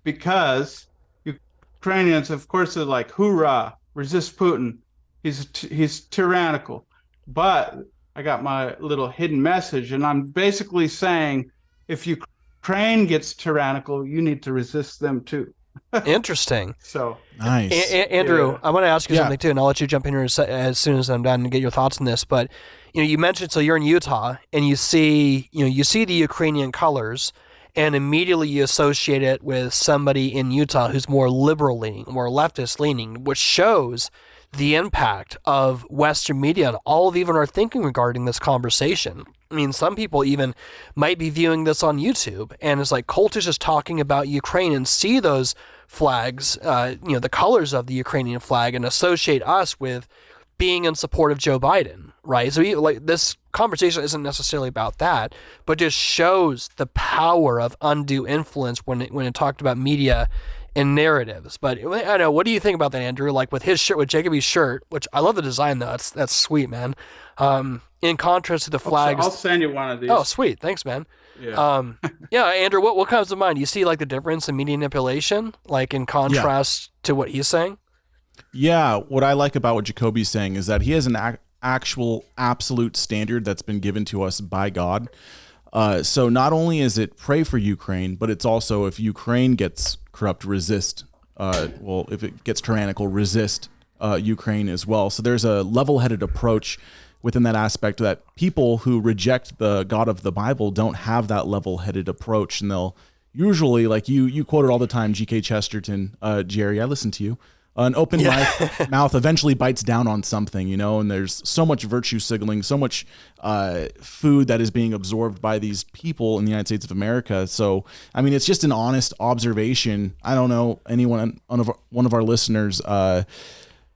because Ukrainians, of course, are like, "Hoorah! Resist Putin. He's tyrannical." But I got my little hidden message, and I'm basically saying, if Ukraine gets tyrannical, you need to resist them too. Interesting. So nice. Andrew, I want to ask you something too, and I'll let you jump in here as soon as I'm done and get your thoughts on this. But you mentioned, so you're in Utah and you see the Ukrainian colors, and immediately you associate it with somebody in Utah who's more liberal leaning, more leftist leaning, which shows the impact of Western media and all of even our thinking regarding this conversation. I mean, some people even might be viewing this on YouTube, and it's like Cultish is talking about Ukraine and see those flags, the colors of the Ukrainian flag, and associate us with being in support of Joe Biden, right? So this conversation isn't necessarily about that, but just shows the power of undue influence when it talked about media and narratives. But I know, what do you think about that, Andrew? Like with his shirt, with Jacoby's shirt, which I love the design though. That's sweet, man. In contrast to the flags. I'll send you one of these. Oh, sweet. Thanks, man. Yeah. Yeah, Andrew, what comes to mind? You see like the difference in media manipulation, like in contrast to what he's saying? Yeah, what I like about what Jacoby's saying is that he has an actual absolute standard that's been given to us by God. So not only is it pray for Ukraine, but it's also if Ukraine gets corrupt, resist. If it gets tyrannical, resist Ukraine as well. So there's a level-headed approach within that aspect that people who reject the God of the Bible don't have that level-headed approach, and they'll usually, like you quoted all the time, G.K. Chesterton, Jerry, I listen to you. An open mouth eventually bites down on something, and there's so much virtue signaling, so much food that is being absorbed by these people in the United States of America. So, I mean, it's just an honest observation. I don't know anyone, one of our listeners,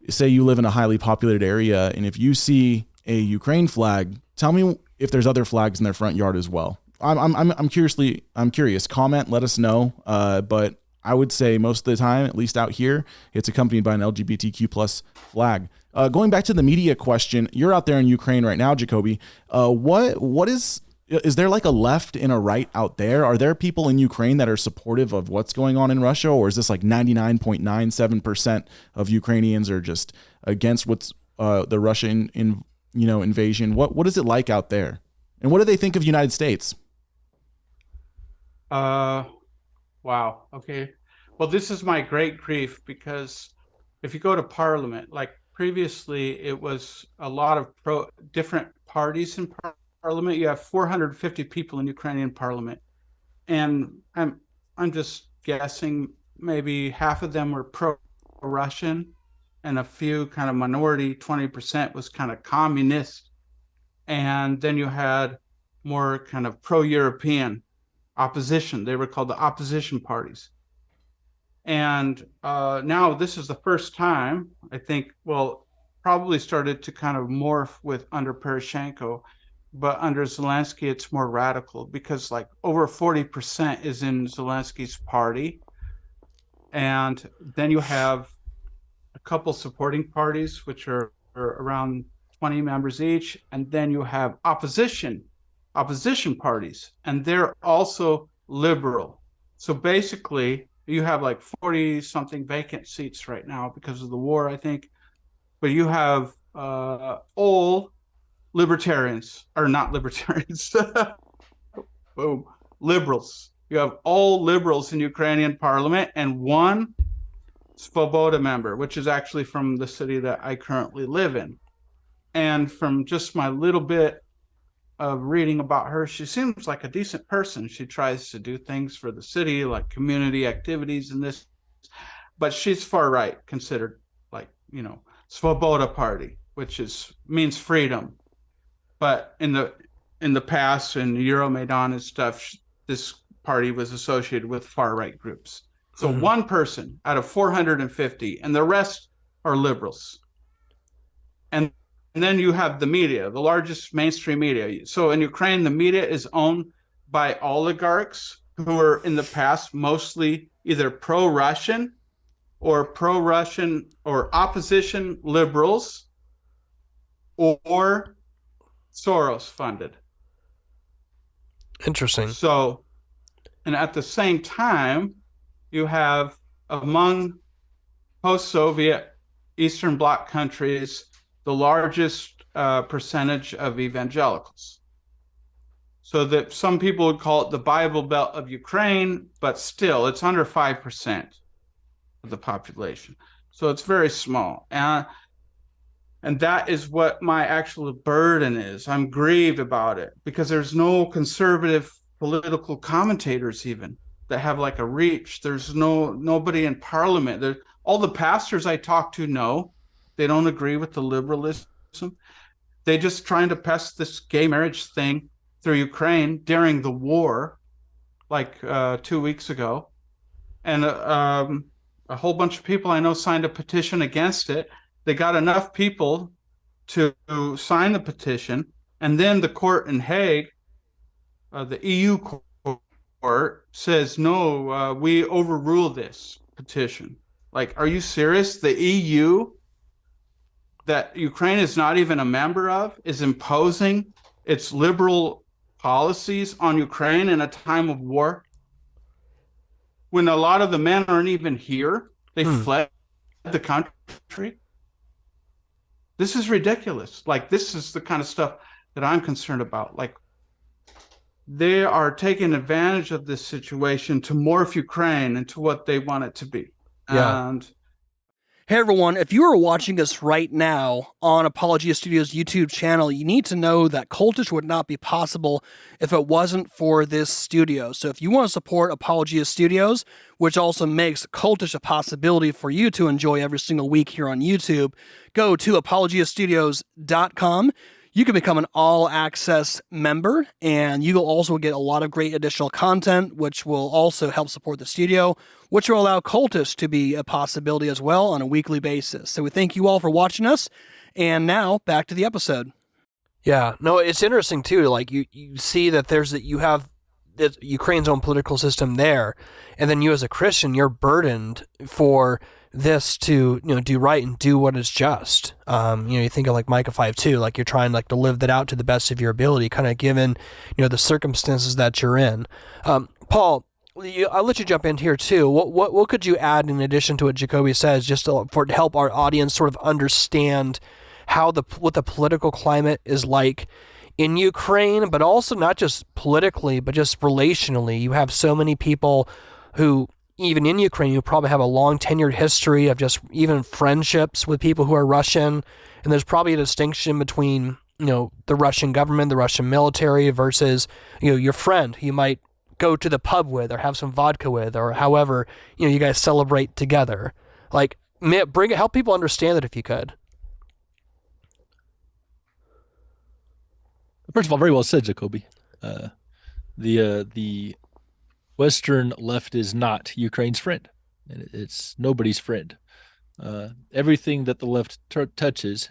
say you live in a highly populated area, and if you see a Ukraine flag, tell me if there's other flags in their front yard as well. I'm curious. Comment, let us know. But I would say most of the time, at least out here, it's accompanied by an LGBTQ plus flag. Going back to the media question, you're out there in Ukraine right now, Jacoby. What is there like a left and a right out there? Are there people in Ukraine that are supportive of what's going on in Russia, or is this like 99.97% of Ukrainians are just against what's the Russian invasion? What is it like out there, and what do they think of the United States? Wow. Okay. Well, this is my great grief, because if you go to Parliament, like previously, it was a lot of different parties in Parliament. You have 450 people in Ukrainian Parliament, and I'm just guessing maybe half of them were pro-Russian, and a few kind of minority, 20% was kind of communist, and then you had more kind of pro-European opposition. They were called the opposition parties. And now this is the first time, I think, probably started to kind of morph with under Poroshenko, but under Zelensky, it's more radical, because like over 40% is in Zelensky's party. And then you have a couple supporting parties, which are around 20 members each. And then you have opposition parties, and they're also liberal. So basically, you have like 40 something vacant seats right now because of the war, I think. But you have all libertarians, or not libertarians, boom, liberals. You have all liberals in Ukrainian parliament, and one Svoboda member, which is actually from the city that I currently live in. And from just my little bit of reading about her, she seems like a decent person. She tries to do things for the city, like community activities and this, but she's far right, considered like, Svoboda party, which means freedom. But in the past, in Euromaidan and stuff, this party was associated with far right groups. So one person out of 450, and the rest are liberals. And then you have the media, the largest mainstream media. So in Ukraine, the media is owned by oligarchs who were in the past mostly either pro-Russian or opposition liberals, or Soros funded. Interesting. So, and at the same time, you have among post-Soviet Eastern Bloc countries the largest percentage of evangelicals. So that some people would call it the Bible Belt of Ukraine, but still it's under 5% of the population. So it's very small. And that is what my actual burden is. I'm grieved about it, because there's no conservative political commentators even that have like a reach. There's nobody in parliament. All the pastors I talk to know, They don't agree with the liberalism. They just trying to pass this gay marriage thing through Ukraine during the war, like 2 weeks ago. And a whole bunch of people I know signed a petition against it. They got enough people to sign the petition, and then the court in Hague, the EU court, says no, we overrule this petition. Like, are you serious? The EU, that Ukraine is not even a member of, is imposing its liberal policies on Ukraine in a time of war, when a lot of the men aren't even here. They fled the country. This is ridiculous. Like, this is the kind of stuff that I'm concerned about. Like, they are taking advantage of this situation to morph Ukraine into what they want it to be. Yeah. And hey everyone, if you are watching us right now on Apologia Studios YouTube channel, you need to know that Cultish would not be possible if it wasn't for this studio. So if you want to support Apologia Studios, which also makes Cultish a possibility for you to enjoy every single week here on YouTube, go to apologiastudios.com. You can become an all-access member, and you will also get a lot of great additional content, which will also help support the studio, which will allow Cultish to be a possibility as well on a weekly basis. So we thank you all for watching us, and now back to the episode. Yeah, no, it's interesting too. Like you see that you have Ukraine's own political system there, and then you as a Christian, you're burdened for this to do right and do what is just. You think of like Micah 5:2, like you're trying like to live that out to the best of your ability, kind of given the circumstances that you're in. Paul, I'll let you jump in here too. What could you add in addition to what Jacoby says, just to help our audience sort of understand what the political climate is like in Ukraine, but also not just politically, but just relationally? You have so many people who, even in Ukraine, you probably have a long tenured history of just even friendships with people who are Russian. And there's probably a distinction between, the Russian government, the Russian military versus, your friend who you might go to the pub with or have some vodka with, or however, you guys celebrate together. Like, help people understand that if you could. First of all, very well said, Jacoby. The Western left is not Ukraine's friend, and it's nobody's friend. Everything that the left touches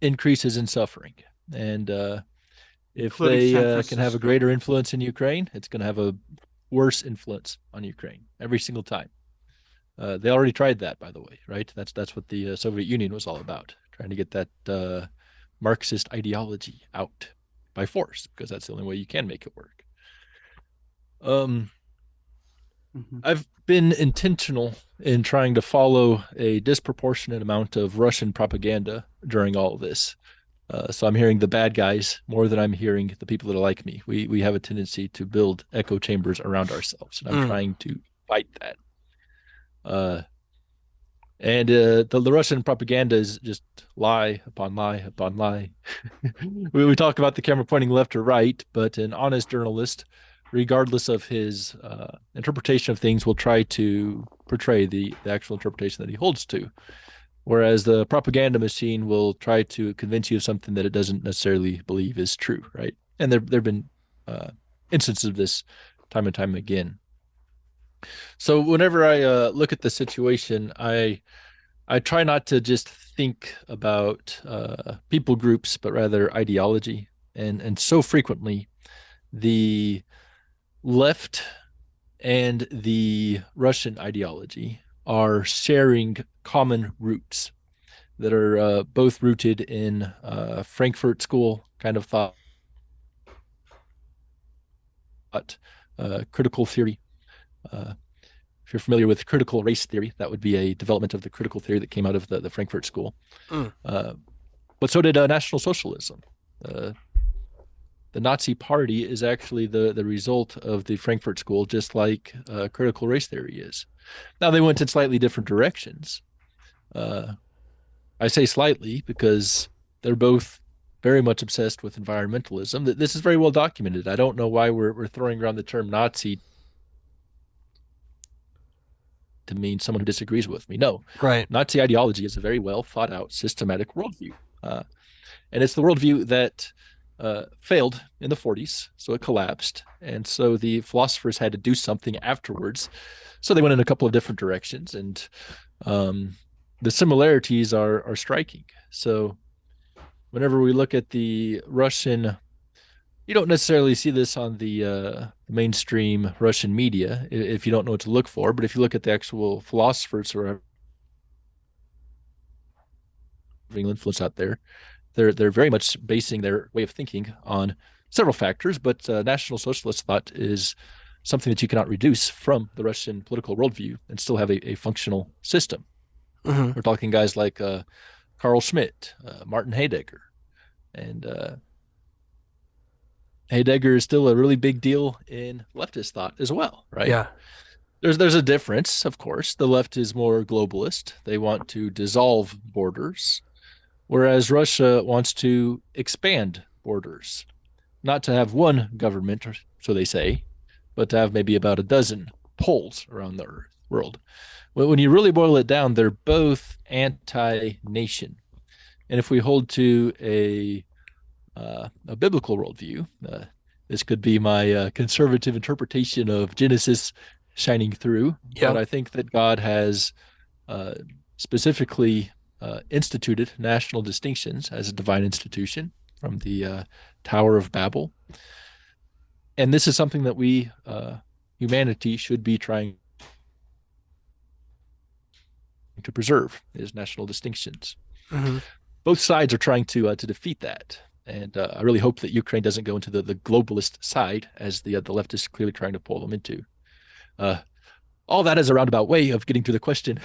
increases in suffering, and if they can have a greater influence in Ukraine, it's going to have a worse influence on Ukraine every single time. They already tried that, by the way, right? That's what the Soviet Union was all about, trying to get that Marxist ideology out by force, because that's the only way you can make it work. I've been intentional in trying to follow a disproportionate amount of Russian propaganda during all of this. So I'm hearing the bad guys more than I'm hearing the people that are like me. We have a tendency to build echo chambers around ourselves, and I'm trying to fight that. And the Russian propaganda is just lie upon lie upon lie. we talk about the camera pointing left or right, but an honest journalist, regardless of his interpretation of things, will try to portray the actual interpretation that he holds to. Whereas the propaganda machine will try to convince you of something that it doesn't necessarily believe is true, right? And there have been instances of this time and time again. So whenever I look at the situation, I try not to just think about people groups, but rather ideology. And so frequently, the left and the Russian ideology are sharing common roots that are both rooted in Frankfurt School kind of thought, critical theory. If you're familiar with critical race theory, that would be a development of the critical theory that came out of the Frankfurt School. But so did National Socialism. The Nazi Party is actually the result of the Frankfurt School, just like critical race theory is. Now, they went in slightly different directions. I say slightly because they're both very much obsessed with environmentalism. This is very well documented. I don't know why we're throwing around the term Nazi. to mean someone who disagrees with me. No, Right. Nazi ideology is a very well thought out, systematic worldview. And it's the worldview that failed in the 40s, so it collapsed. And so the philosophers had to do something afterwards. So they went in a couple of different directions, and the similarities are striking. So whenever we look at the Russian, you don't necessarily see this on the mainstream Russian media if you don't know what to look for. But if you look at the actual philosophers who are having influence out there, they're very much basing their way of thinking on several factors. But National Socialist thought is something that you cannot reduce from the Russian political worldview and still have a functional system. Mm-hmm. We're talking guys like Carl Schmitt, Martin Heidegger, and Heidegger is still a really big deal in leftist thought as well, right? Yeah. There's a difference, of course. The left is more globalist. They want to dissolve borders, whereas Russia wants to expand borders, not to have one government, or so they say, but to have maybe about a dozen poles around the world. When you really boil it down, they're both anti-nation. And if we hold to a biblical worldview, this could be my conservative interpretation of Genesis shining through. Yeah. But I think that God has specifically instituted national distinctions as a divine institution from the Tower of Babel. And this is something that we, humanity, should be trying to preserve, is national distinctions. Mm-hmm. Both sides are trying to defeat that. And I really hope that Ukraine doesn't go into the globalist side, as the leftists clearly trying to pull them into. All that is a roundabout way of getting to the question,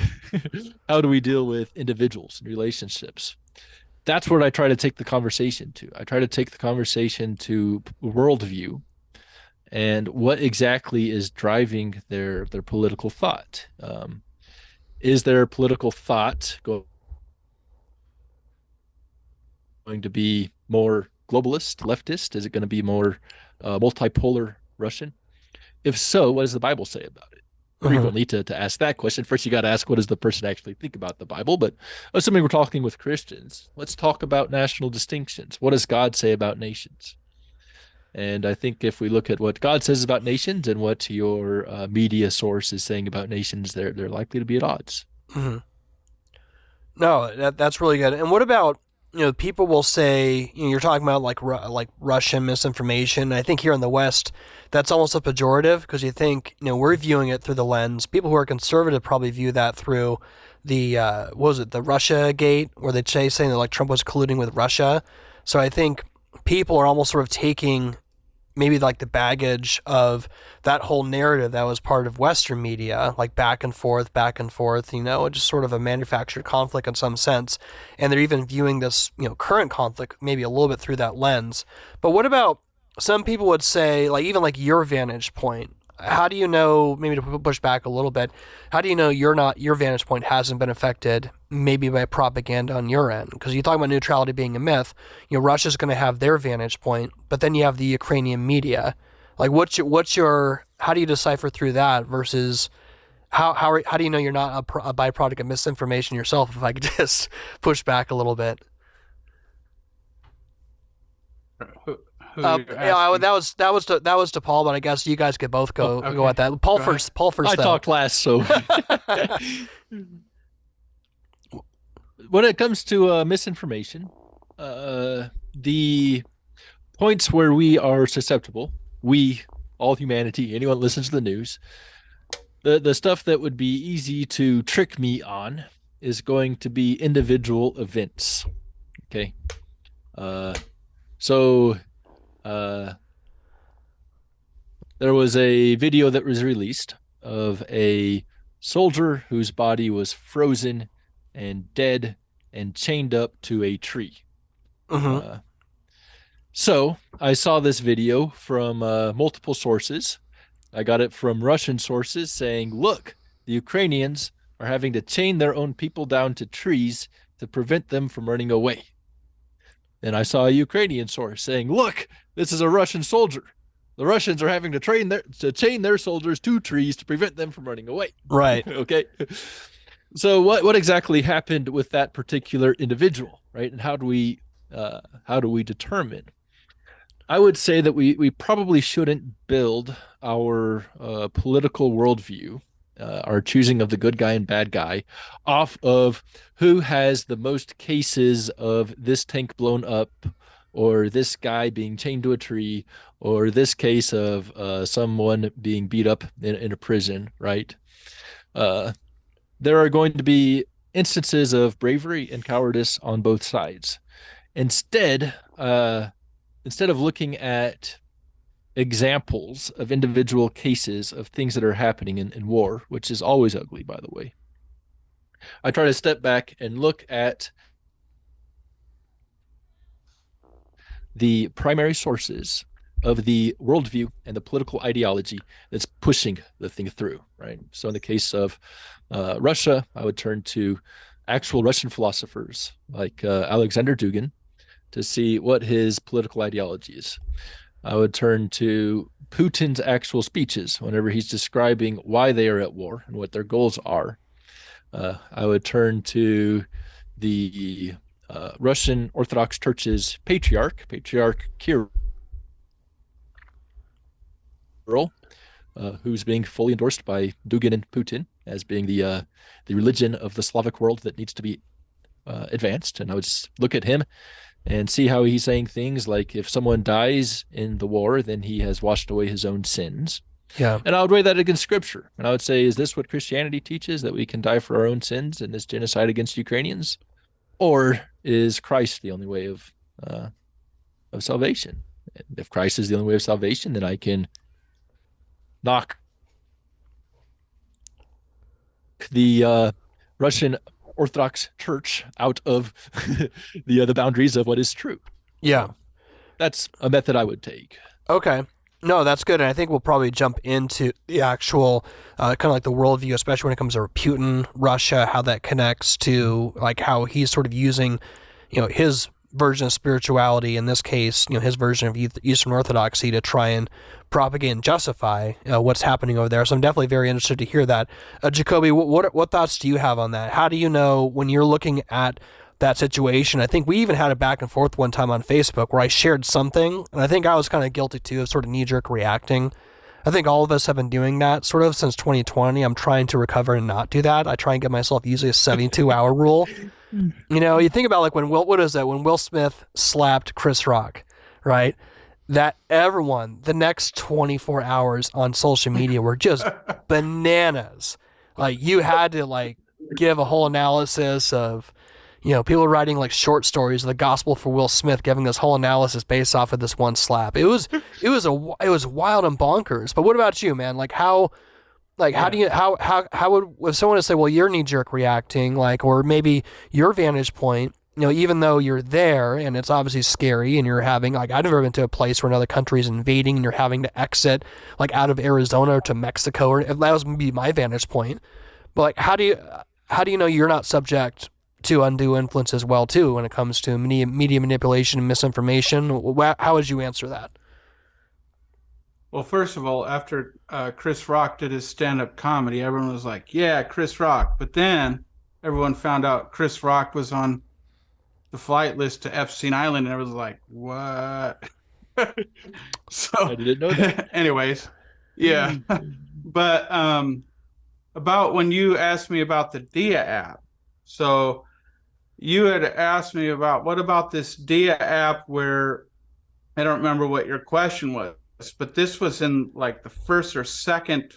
how do we deal with individuals and relationships? That's where I try to take the conversation to. I try to take the conversation to worldview and what exactly is driving their political thought. Is their political thought going to be more globalist, leftist? Is it going to be more multipolar Russian? If so, what does the Bible say about it? Frequently, to ask that question, first you got to ask, what does the person actually think about the Bible? But assuming we're talking with Christians, let's talk about national distinctions. What does God say about nations? And I think if we look at what God says about nations and what your media source is saying about nations, they're likely to be at odds. Mm-hmm. No, that's really good. And what about, people will say, you're talking about like Russian misinformation. I think here in the West, that's almost a pejorative, because you think, we're viewing it through the lens. People who are conservative probably view that through the, the Russia gate, where they saying that like Trump was colluding with Russia. So I think people are almost sort of taking maybe like the baggage of that whole narrative that was part of Western media, like back and forth, just sort of a manufactured conflict in some sense. And they're even viewing this, current conflict maybe a little bit through that lens. But what about, some people would say, like, even like your vantage point, how do you know, maybe to push back a little bit, how do you know your vantage point hasn't been affected maybe by propaganda on your end? Because you talk about neutrality being a myth, Russia's going to have their vantage point, but then you have the Ukrainian media. Like, how do you decipher through that versus how do you know you're not a byproduct of misinformation yourself, if I could just push back a little bit? That was to Paul, but I guess you guys could both go at that. Paul first. I taught last, so when it comes to misinformation, the points where we are susceptible, all humanity, anyone who listens to the news, the stuff that would be easy to trick me on is going to be individual events. Okay, there was a video that was released of a soldier whose body was frozen and dead and chained up to a tree. Mm-hmm. So I saw this video from multiple sources. I got it from Russian sources saying, look, the Ukrainians are having to chain their own people down to trees to prevent them from running away. And I saw a Ukrainian source saying, look, this is a Russian soldier the Russians are having to chain their soldiers to trees to prevent them from running away. Right. Okay. So what exactly happened with that particular individual, right? And how do we determine? I would say that we probably shouldn't build our political worldview, our choosing of the good guy and bad guy, off of who has the most cases of this tank blown up, or this guy being chained to a tree, or this case of someone being beat up in a prison, right? There are going to be instances of bravery and cowardice on both sides. Instead of looking at examples of individual cases of things that are happening in war, which is always ugly, by the way, I try to step back and look at the primary sources of the worldview and the political ideology that's pushing the thing through, right? So in the case of Russia, I would turn to actual Russian philosophers like Alexander Dugin to see what his political ideology is. I would turn to Putin's actual speeches whenever he's describing why they are at war and what their goals are. I would turn to the Russian Orthodox Church's Patriarch Kirill, who's being fully endorsed by Dugin and Putin as being the religion of the Slavic world that needs to be advanced. And I would just look at him and see how he's saying things like, if someone dies in the war, then he has washed away his own sins. Yeah. And I would weigh that against scripture. And I would say, is this what Christianity teaches, that we can die for our own sins in this genocide against Ukrainians? Or is Christ the only way of salvation? And if Christ is the only way of salvation, then I can knock the Russian Orthodox Church out of the boundaries of what is true. Yeah. That's a method I would take. Okay. No, that's good. And I think we'll probably jump into the actual kind of like the worldview, especially when it comes to Putin, Russia, how that connects to like how he's sort of using, his version of spirituality, in this case, his version of Eastern Orthodoxy to try and propagate and justify what's happening over there. So I'm definitely very interested to hear that. Jacoby, what thoughts do you have on that? How do you know when you're looking at that situation? I think we even had a back and forth one time on Facebook where I shared something, and I think I was kind of guilty too of sort of knee-jerk reacting. I think all of us have been doing that sort of since 2020. I'm trying to recover and not do that. I try and get myself usually a 72-hour rule. You think about like when Will Smith slapped Chris Rock, right? That everyone, the next 24 hours on social media were just bananas. Like you had to like give a whole analysis of, people writing like short stories of the gospel for Will Smith, giving this whole analysis based off of this one slap. It was wild and bonkers. But what about you, man? Like how would, if someone would say, well, you're knee jerk reacting, like, or maybe your vantage point, even though you're there and it's obviously scary and you're having, like, I've never been to a place where another country is invading and you're having to exit like out of Arizona to Mexico, or if that was maybe my vantage point. But like, how do you know you're not subject to undue influence as well too when it comes to media manipulation and misinformation? How would you answer that? Well, first of all, after Chris Rock did his stand-up comedy, everyone was like, yeah, Chris Rock. But then everyone found out Chris Rock was on the flight list to Epstein Island, and everyone was like, what? So I didn't know that. Anyways, yeah. But about when you asked me about the Dia app. So you had asked me about, what about this Dia app where, I don't remember what your question was, but this was in like the first or second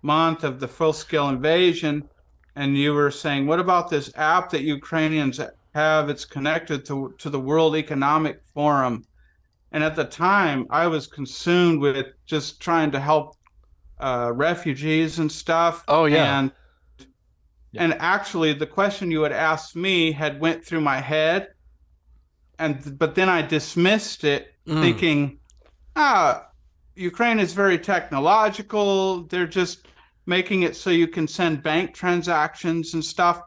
month of the full-scale invasion, and you were saying, what about this app that Ukrainians have? It's connected to the World Economic Forum. And at the time, I was consumed with just trying to help refugees and stuff. Oh, yeah. And actually, the question you had asked me had went through my head, but then I dismissed it, thinking, Ukraine is very technological. They're just making it so you can send bank transactions and stuff.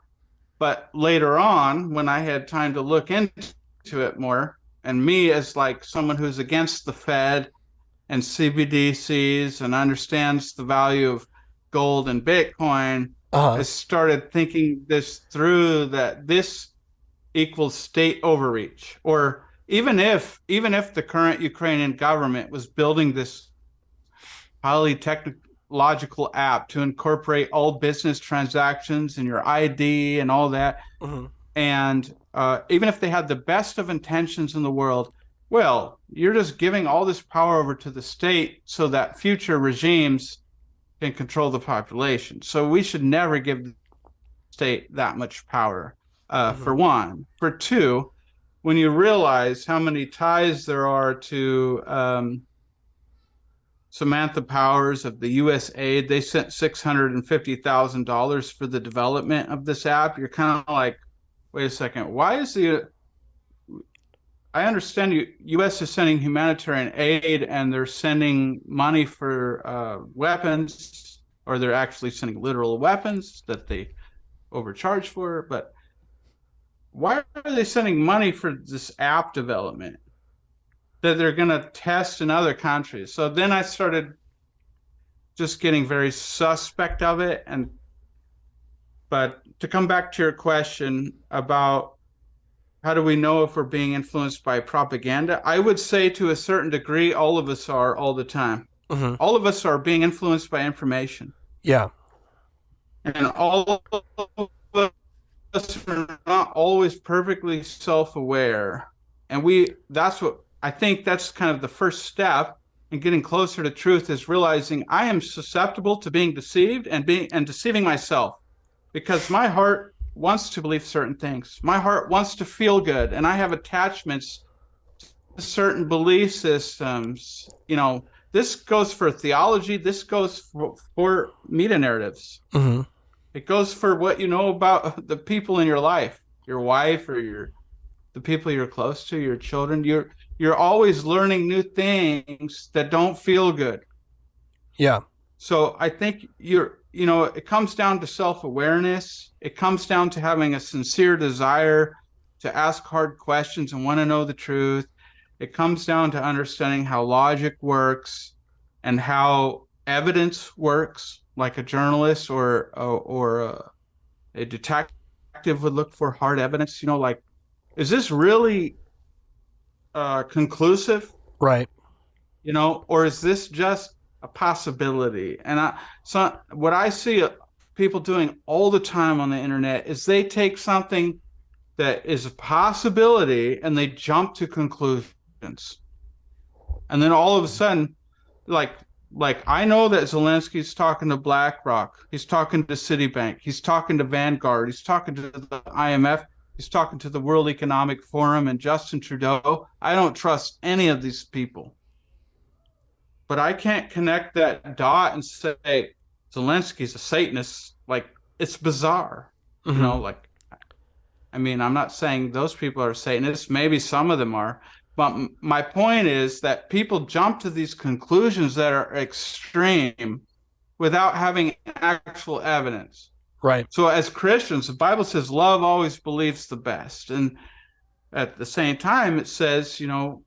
But later on, when I had time to look into it more, and me as like someone who's against the Fed and CBDCs and understands the value of gold and Bitcoin has started thinking this through, that this equals state overreach. Or even if the current Ukrainian government was building this highly technological app to incorporate all business transactions and your ID and all that, and even if they had the best of intentions in the world, well, you're just giving all this power over to the state so that future regimes can control the population. So we should never give the state that much power, for one. For two, when you realize how many ties there are to Samantha Powers of the USAID, they sent $650,000 for the development of this app. You're kind of like, wait a second, why is I understand U.S. is sending humanitarian aid and they're sending money for weapons, or they're actually sending literal weapons that they overcharge for. But why are they sending money for this app development that they're going to test in other countries? So then I started just getting very suspect of it. But to come back to your question about how do we know if we're being influenced by propaganda, I would say to a certain degree, all of us are all the time. All of us are being influenced by information. Yeah. And all of us are not always perfectly self-aware. And I think that's kind of the first step in getting closer to truth, is realizing I am susceptible to being deceived and deceiving myself, because my heart wants to believe certain things. My heart wants to feel good, and I have attachments to certain belief systems. This goes for theology. This goes for meta narratives. It goes for what you know about the people in your life, your wife, or the people you're close to, your children. You're always learning new things that don't feel good. Yeah. So I think it comes down to self-awareness. It comes down to having a sincere desire to ask hard questions and want to know the truth. It comes down to understanding how logic works and how evidence works, like a journalist or a detective would look for hard evidence. Like, is this really conclusive? Right. Or is this just a possibility? And what I see people doing all the time on the internet is they take something that is a possibility and they jump to conclusions. And then all of a sudden, like I know that Zelensky's talking to BlackRock, he's talking to Citibank, he's talking to Vanguard, he's talking to the IMF, he's talking to the World Economic Forum and Justin Trudeau. I don't trust any of these people. But I can't connect that dot and say Zelensky's a Satanist. Like, it's bizarre. I'm not saying those people are Satanists. Maybe some of them are. But my point is that people jump to these conclusions that are extreme without having actual evidence. Right. So as Christians, the Bible says love always believes the best. And at the same time, it says, to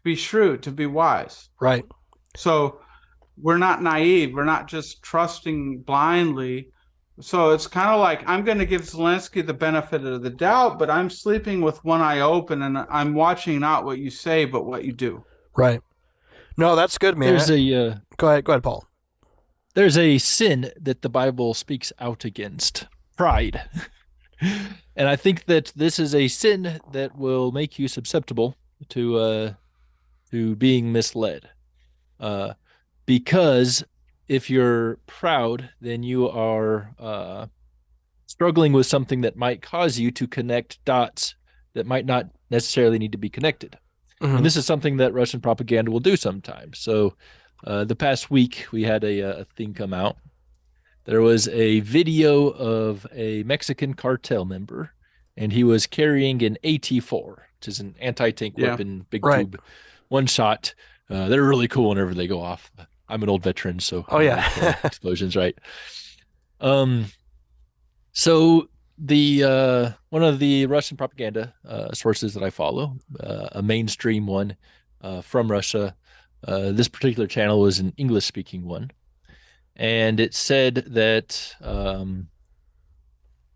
be shrewd, to be wise. Right. So we're not naive. We're not just trusting blindly. So it's kind of like, I'm going to give Zelensky the benefit of the doubt, but I'm sleeping with one eye open, and I'm watching not what you say, but what you do. Right. No, that's good, man. Go ahead, Paul. There's a sin that the Bible speaks out against: pride. And I think that this is a sin that will make you susceptible to being misled. Because if you're proud, then you are struggling with something that might cause you to connect dots that might not necessarily need to be connected. And this is something that Russian propaganda will do sometimes. So the past week, we had a thing come out. There was a video of a Mexican cartel member, and he was carrying an AT-4, which is an anti-tank weapon, big tube, one shot. They're really cool whenever they go off. I'm an old veteran, so explosions, right? So the one of the Russian propaganda sources that I follow, a mainstream one, from Russia. This particular channel was an English-speaking one, and it said that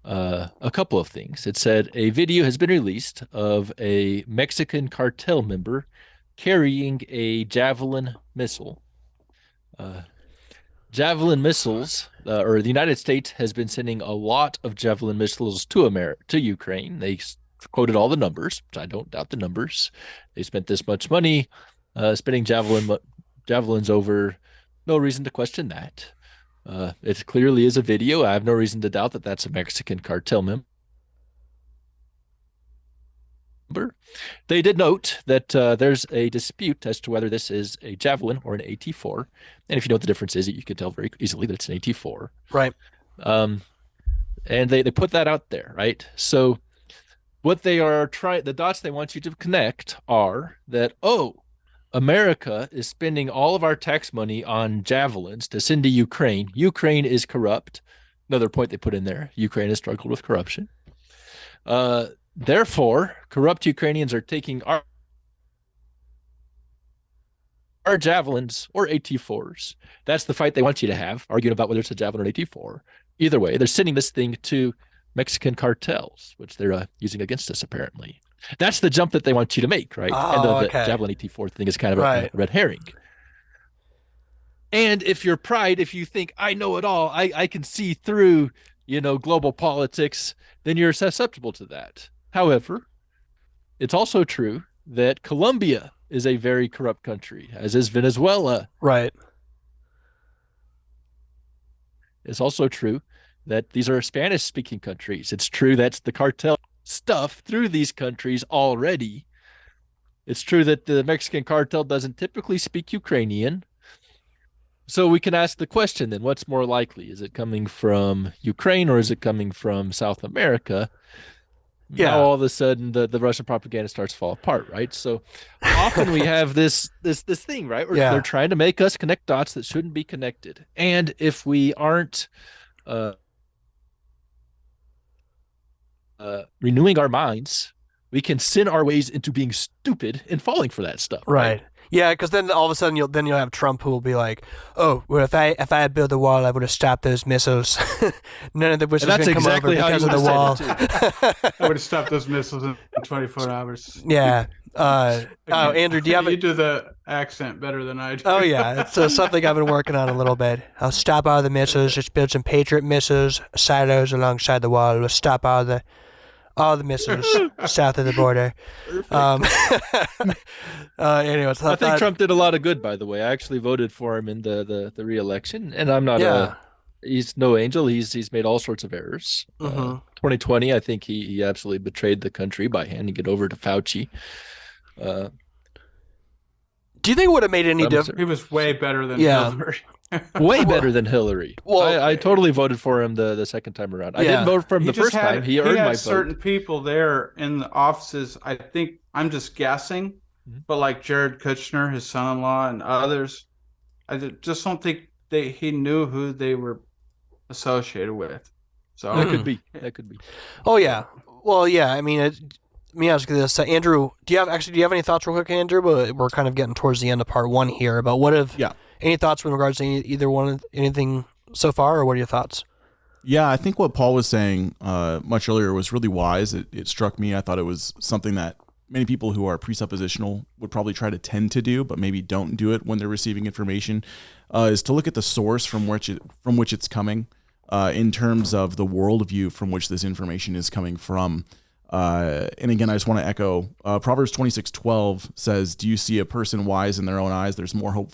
a couple of things. It said a video has been released of a Mexican cartel member carrying a Javelin missile. Javelin missiles, or the United States has been sending a lot of Javelin missiles to Ukraine. They quoted all the numbers, which I don't doubt the numbers. They spent this much money spending javelins over. No reason to question that. It clearly is a video. I have no reason to doubt that that's a Mexican cartel member. They did note that there's a dispute as to whether this is a Javelin or an AT-4. And if you know what the difference is, you can tell very easily that it's an AT-4. Right. And they put that out there, right? So what they are the dots they want you to connect are that, America is spending all of our tax money on javelins to send to Ukraine. Ukraine is corrupt. Another point they put in there. Ukraine has struggled with corruption. Therefore, corrupt Ukrainians are taking our javelins or AT-4s. That's the fight they want you to have, arguing about whether it's a javelin or an AT-4. Either way, they're sending this thing to Mexican cartels, which they're using against us, apparently. That's the jump that they want you to make, right? And the Javelin AT-4 thing is kind of a red herring. And if you're pride, if you think, I know it all, I can see through, global politics, then you're susceptible to that. However, it's also true that Colombia is a very corrupt country, as is Venezuela. Right. It's also true that these are Spanish-speaking countries. It's true that's the cartel stuff through these countries already. It's true that the Mexican cartel doesn't typically speak Ukrainian. So we can ask the question then, what's more likely? Is it coming from Ukraine or is it coming from South America? Yeah. Now all of a sudden the Russian propaganda starts to fall apart, right? So often we have this thing, right? Where they're trying to make us connect dots that shouldn't be connected. And if we aren't renewing our minds, we can sin our ways into being stupid and falling for that stuff. Right. Yeah, because then all of a sudden you'll have Trump who will be like, "Oh, well, if I had built a wall, I would have stopped those missiles. None of the missiles can come over because of the wall. I would have stopped those missiles in 24 hours." Yeah. Andrew, do you have You do the accent better than I do. Oh yeah, it's something I've been working on a little bit. I'll stop all the missiles. Just build some Patriot missiles silos alongside the wall. We'll stop all the missiles south of the border. Anyways, I think Trump did a lot of good, by the way. I actually voted for him in the re-election, and I'm not he's no angel. He's made all sorts of errors. 2020, I think he absolutely betrayed the country by handing it over to Fauci. Do you think it would have made any difference? He was way better than Hillary. Way better than Hillary. Well, I totally voted for him the second time around. I didn't vote for him the first time. He earned my vote. Certain people there in the offices, I think, I'm just guessing, but like Jared Kushner, his son-in-law, and others, I just don't think he knew who they were associated with. So that could be. Oh yeah. Well, yeah. I mean, let me ask you this, Andrew. Do you have any thoughts, real quick, Andrew? But we're kind of getting towards the end of part one here. About what if? Yeah. Any thoughts with regards to either one, anything so far, or what are your thoughts? Yeah, I think what Paul was saying much earlier was really wise. It struck me. I thought it was something that many people who are presuppositional would probably try to tend to do, but maybe don't do it when they're receiving information, is to look at the source from which it's coming, in terms of the worldview from which this information is coming from. And again, I just want to echo Proverbs 26:12 says, "Do you see a person wise in their own eyes? There's more hope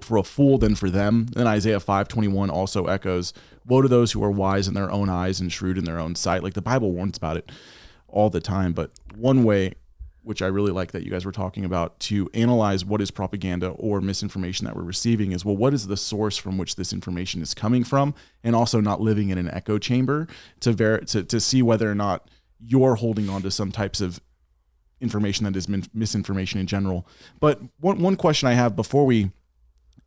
for a fool than for them." And Isaiah 5:21 also echoes, "Woe to those who are wise in their own eyes and shrewd in their own sight." Like the Bible warns about it all the time. But one way, which I really like that you guys were talking about, to analyze what is propaganda or misinformation that we're receiving is, well, what is the source from which this information is coming from? And also not living in an echo chamber to see whether or not you're holding on to some types of information that is misinformation in general. But one question I have before we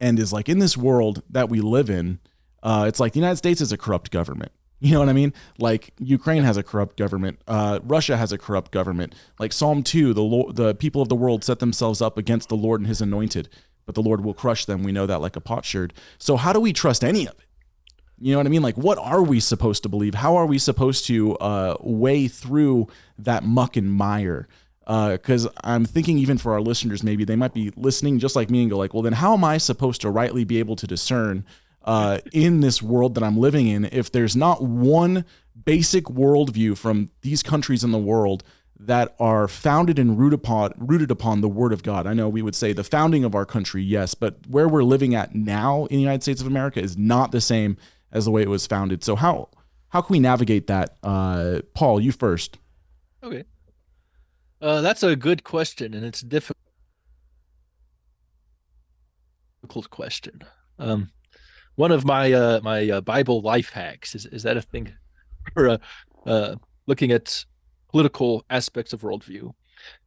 end is, like, in this world that we live in, it's like the United States is a corrupt government. You know what I mean? Like Ukraine has a corrupt government. Russia has a corrupt government. Like Psalm 2, the people of the world set themselves up against the Lord and his anointed, but the Lord will crush them. We know that like a potsherd. So how do we trust any of it? You know what I mean? Like, what are we supposed to believe? How are we supposed to weigh through that muck and mire? Because I'm thinking even for our listeners, maybe they might be listening just like me and go like, well, then how am I supposed to rightly be able to discern in this world that I'm living in if there's not one basic worldview from these countries in the world that are founded and rooted upon the Word of God? I know we would say the founding of our country, yes, but where we're living at now in the United States of America is not the same as the way it was founded. So how can we navigate that? Paul, you first. Okay. That's a good question, and it's a difficult question. One of my my Bible life hacks is that a thing for looking at political aspects of worldview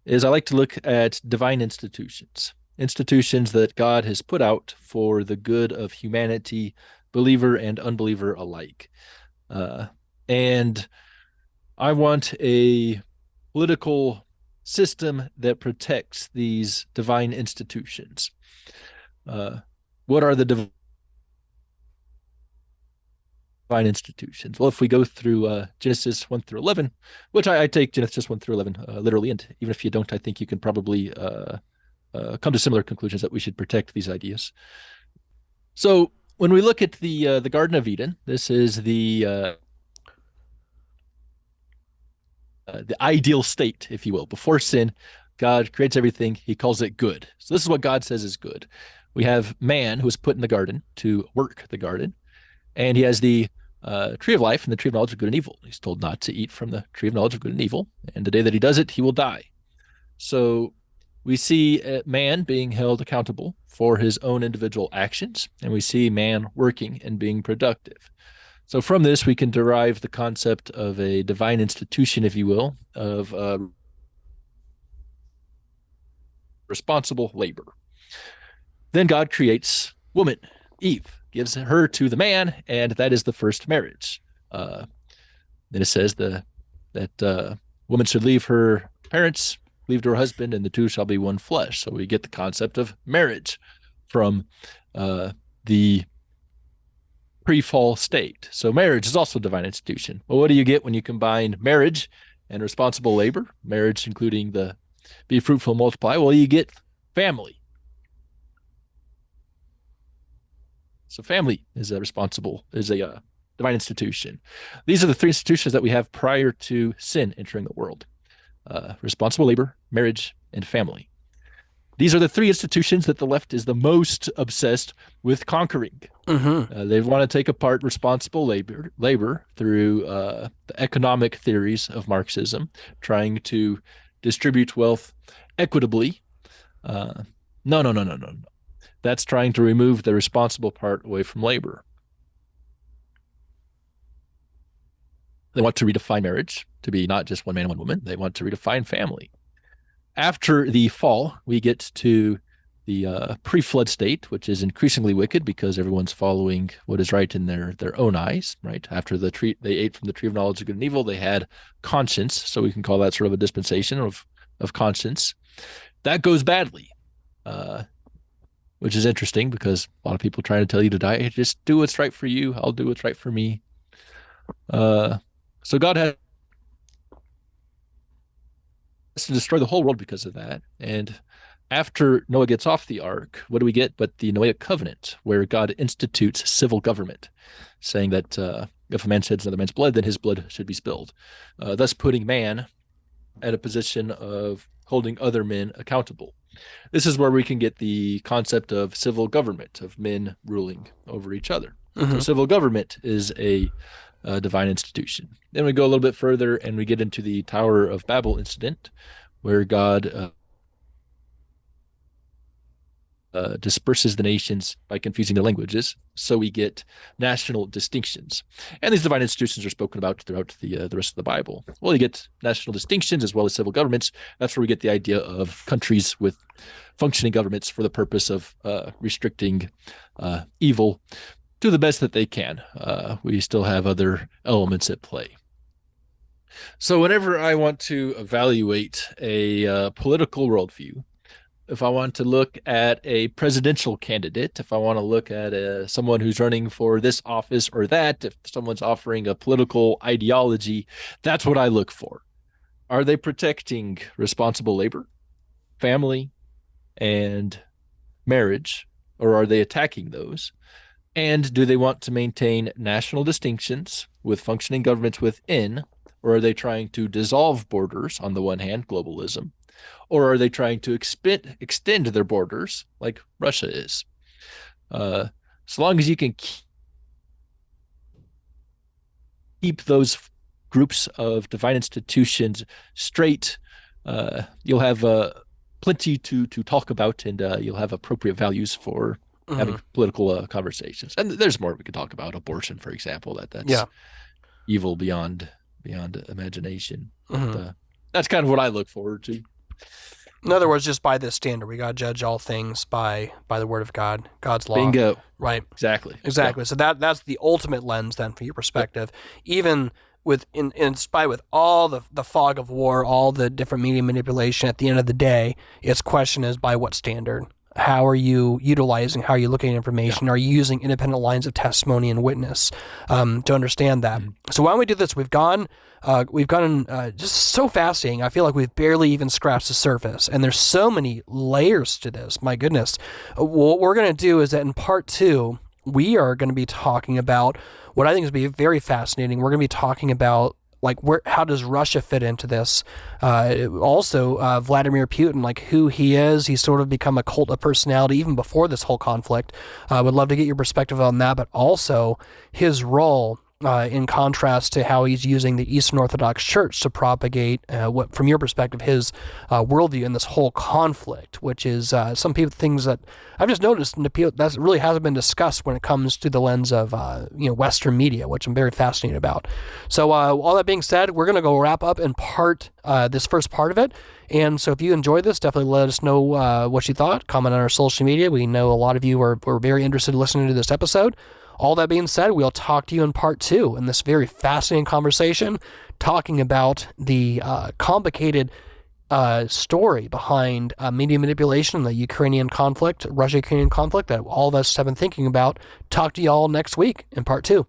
is I like to look at divine institutions that God has put out for the good of humanity, believer and unbeliever alike. And I want a political system that protects these divine institutions. What are the divine institutions? Well, if we go through Genesis 1 through 11, which I take Genesis 1 through 11 literally, and even if you don't, I think you can probably come to similar conclusions that we should protect these ideas. So when we look at the Garden of Eden, this is the ideal state, if you will. Before sin, God creates everything. He calls it good. So this is what God says is good. We have man who is put in the garden to work the garden, and he has the tree of life and the tree of knowledge of good and evil. He's told not to eat from the tree of knowledge of good and evil, and the day that he does it, he will die. So we see man being held accountable for his own individual actions, and we see man working and being productive. So from this, we can derive the concept of a divine institution, if you will, of responsible labor. Then God creates woman, Eve, gives her to the man, and that is the first marriage. Then it says that woman should leave her parents, leave to her husband, and the two shall be one flesh. So we get the concept of marriage from the pre-fall state. So marriage is also a divine institution. Well, what do you get when you combine marriage and responsible labor? Marriage including the be fruitful and multiply. Well, you get family. So family is a divine institution. These are the three institutions that we have prior to sin entering the world. Responsible labor, marriage, and family. These are the three institutions that the left is the most obsessed with conquering. Mm-hmm. They want to take apart responsible labor through the economic theories of Marxism, trying to distribute wealth equitably. No. That's trying to remove the responsible part away from labor. They want to redefine marriage to be not just one man and one woman. They want to redefine family. After the fall, we get to the pre-flood state, which is increasingly wicked because everyone's following what is right in their own eyes, right? After they ate from the tree of knowledge of good and evil, they had conscience. So we can call that sort of a dispensation of conscience. That goes badly, which is interesting because a lot of people trying to tell you to die. Hey, just do what's right for you. I'll do what's right for me. So God has to destroy the whole world because of that. And after Noah gets off the ark, what do we get but the Noahic covenant, where God institutes civil government, saying that if a man sheds another man's blood, then his blood should be spilled, thus putting man at a position of holding other men accountable. This is where we can get the concept of civil government, of men ruling over each other. Mm-hmm. So civil government is a divine institution. Then we go a little bit further and we get into the Tower of Babel incident, where God disperses the nations by confusing their languages. So we get national distinctions. And these divine institutions are spoken about throughout the rest of the Bible. Well, you get national distinctions as well as civil governments. That's where we get the idea of countries with functioning governments for the purpose of restricting evil to the best that they can. We still have other elements at play. So whenever I want to evaluate a political worldview, if I want to look at a presidential candidate, if I want to look at someone who's running for this office or that, if someone's offering a political ideology, that's what I look for. Are they protecting responsible labor, family, and marriage, or are they attacking those? And do they want to maintain national distinctions with functioning governments within, or are they trying to dissolve borders on the one hand, globalism, or are they trying to extend their borders like Russia is? So long as you can keep those groups of divine institutions straight, you'll have plenty to talk about, and you'll have appropriate values for having political conversations. And there's more we could talk about. Abortion, for example, that's evil beyond imagination. But, that's kind of what I look forward to. In other words, just by this standard, we got to judge all things by the word of God, God's law. Bingo. Right. Exactly. Yeah. So that's the ultimate lens then from your perspective. Even with in spite with all the fog of war, all the different media manipulation, at the end of the day, its question is by what standard? How are you utilizing? How are you looking at information? Are you using independent lines of testimony and witness to understand that? So why don't we do this? We've gone just so fascinating. I feel like we've barely even scratched the surface, and there's so many layers to this. My goodness. What we're going to do is that in part 2, we are going to be talking about what I think is going to be very fascinating. We're going to be talking about how does Russia fit into this? Also, Vladimir Putin, like who he is. He's sort of become a cult of personality even before this whole conflict. Would love to get your perspective on that, but also his role in contrast to how he's using the Eastern Orthodox Church to propagate what, from your perspective, his worldview in this whole conflict, which is some people things that I've just noticed that really hasn't been discussed when it comes to the lens of Western media, which I'm very fascinated about. So all that being said, we're going to go wrap up in this first part of it. And so if you enjoyed this, definitely let us know what you thought. Comment on our social media. We know a lot of you were very interested in listening to this episode. All that being said, we'll talk to you in part 2 in this very fascinating conversation, talking about the complicated story behind media manipulation, the Ukrainian conflict, Russia-Ukrainian conflict that all of us have been thinking about. Talk to you all next week in part 2.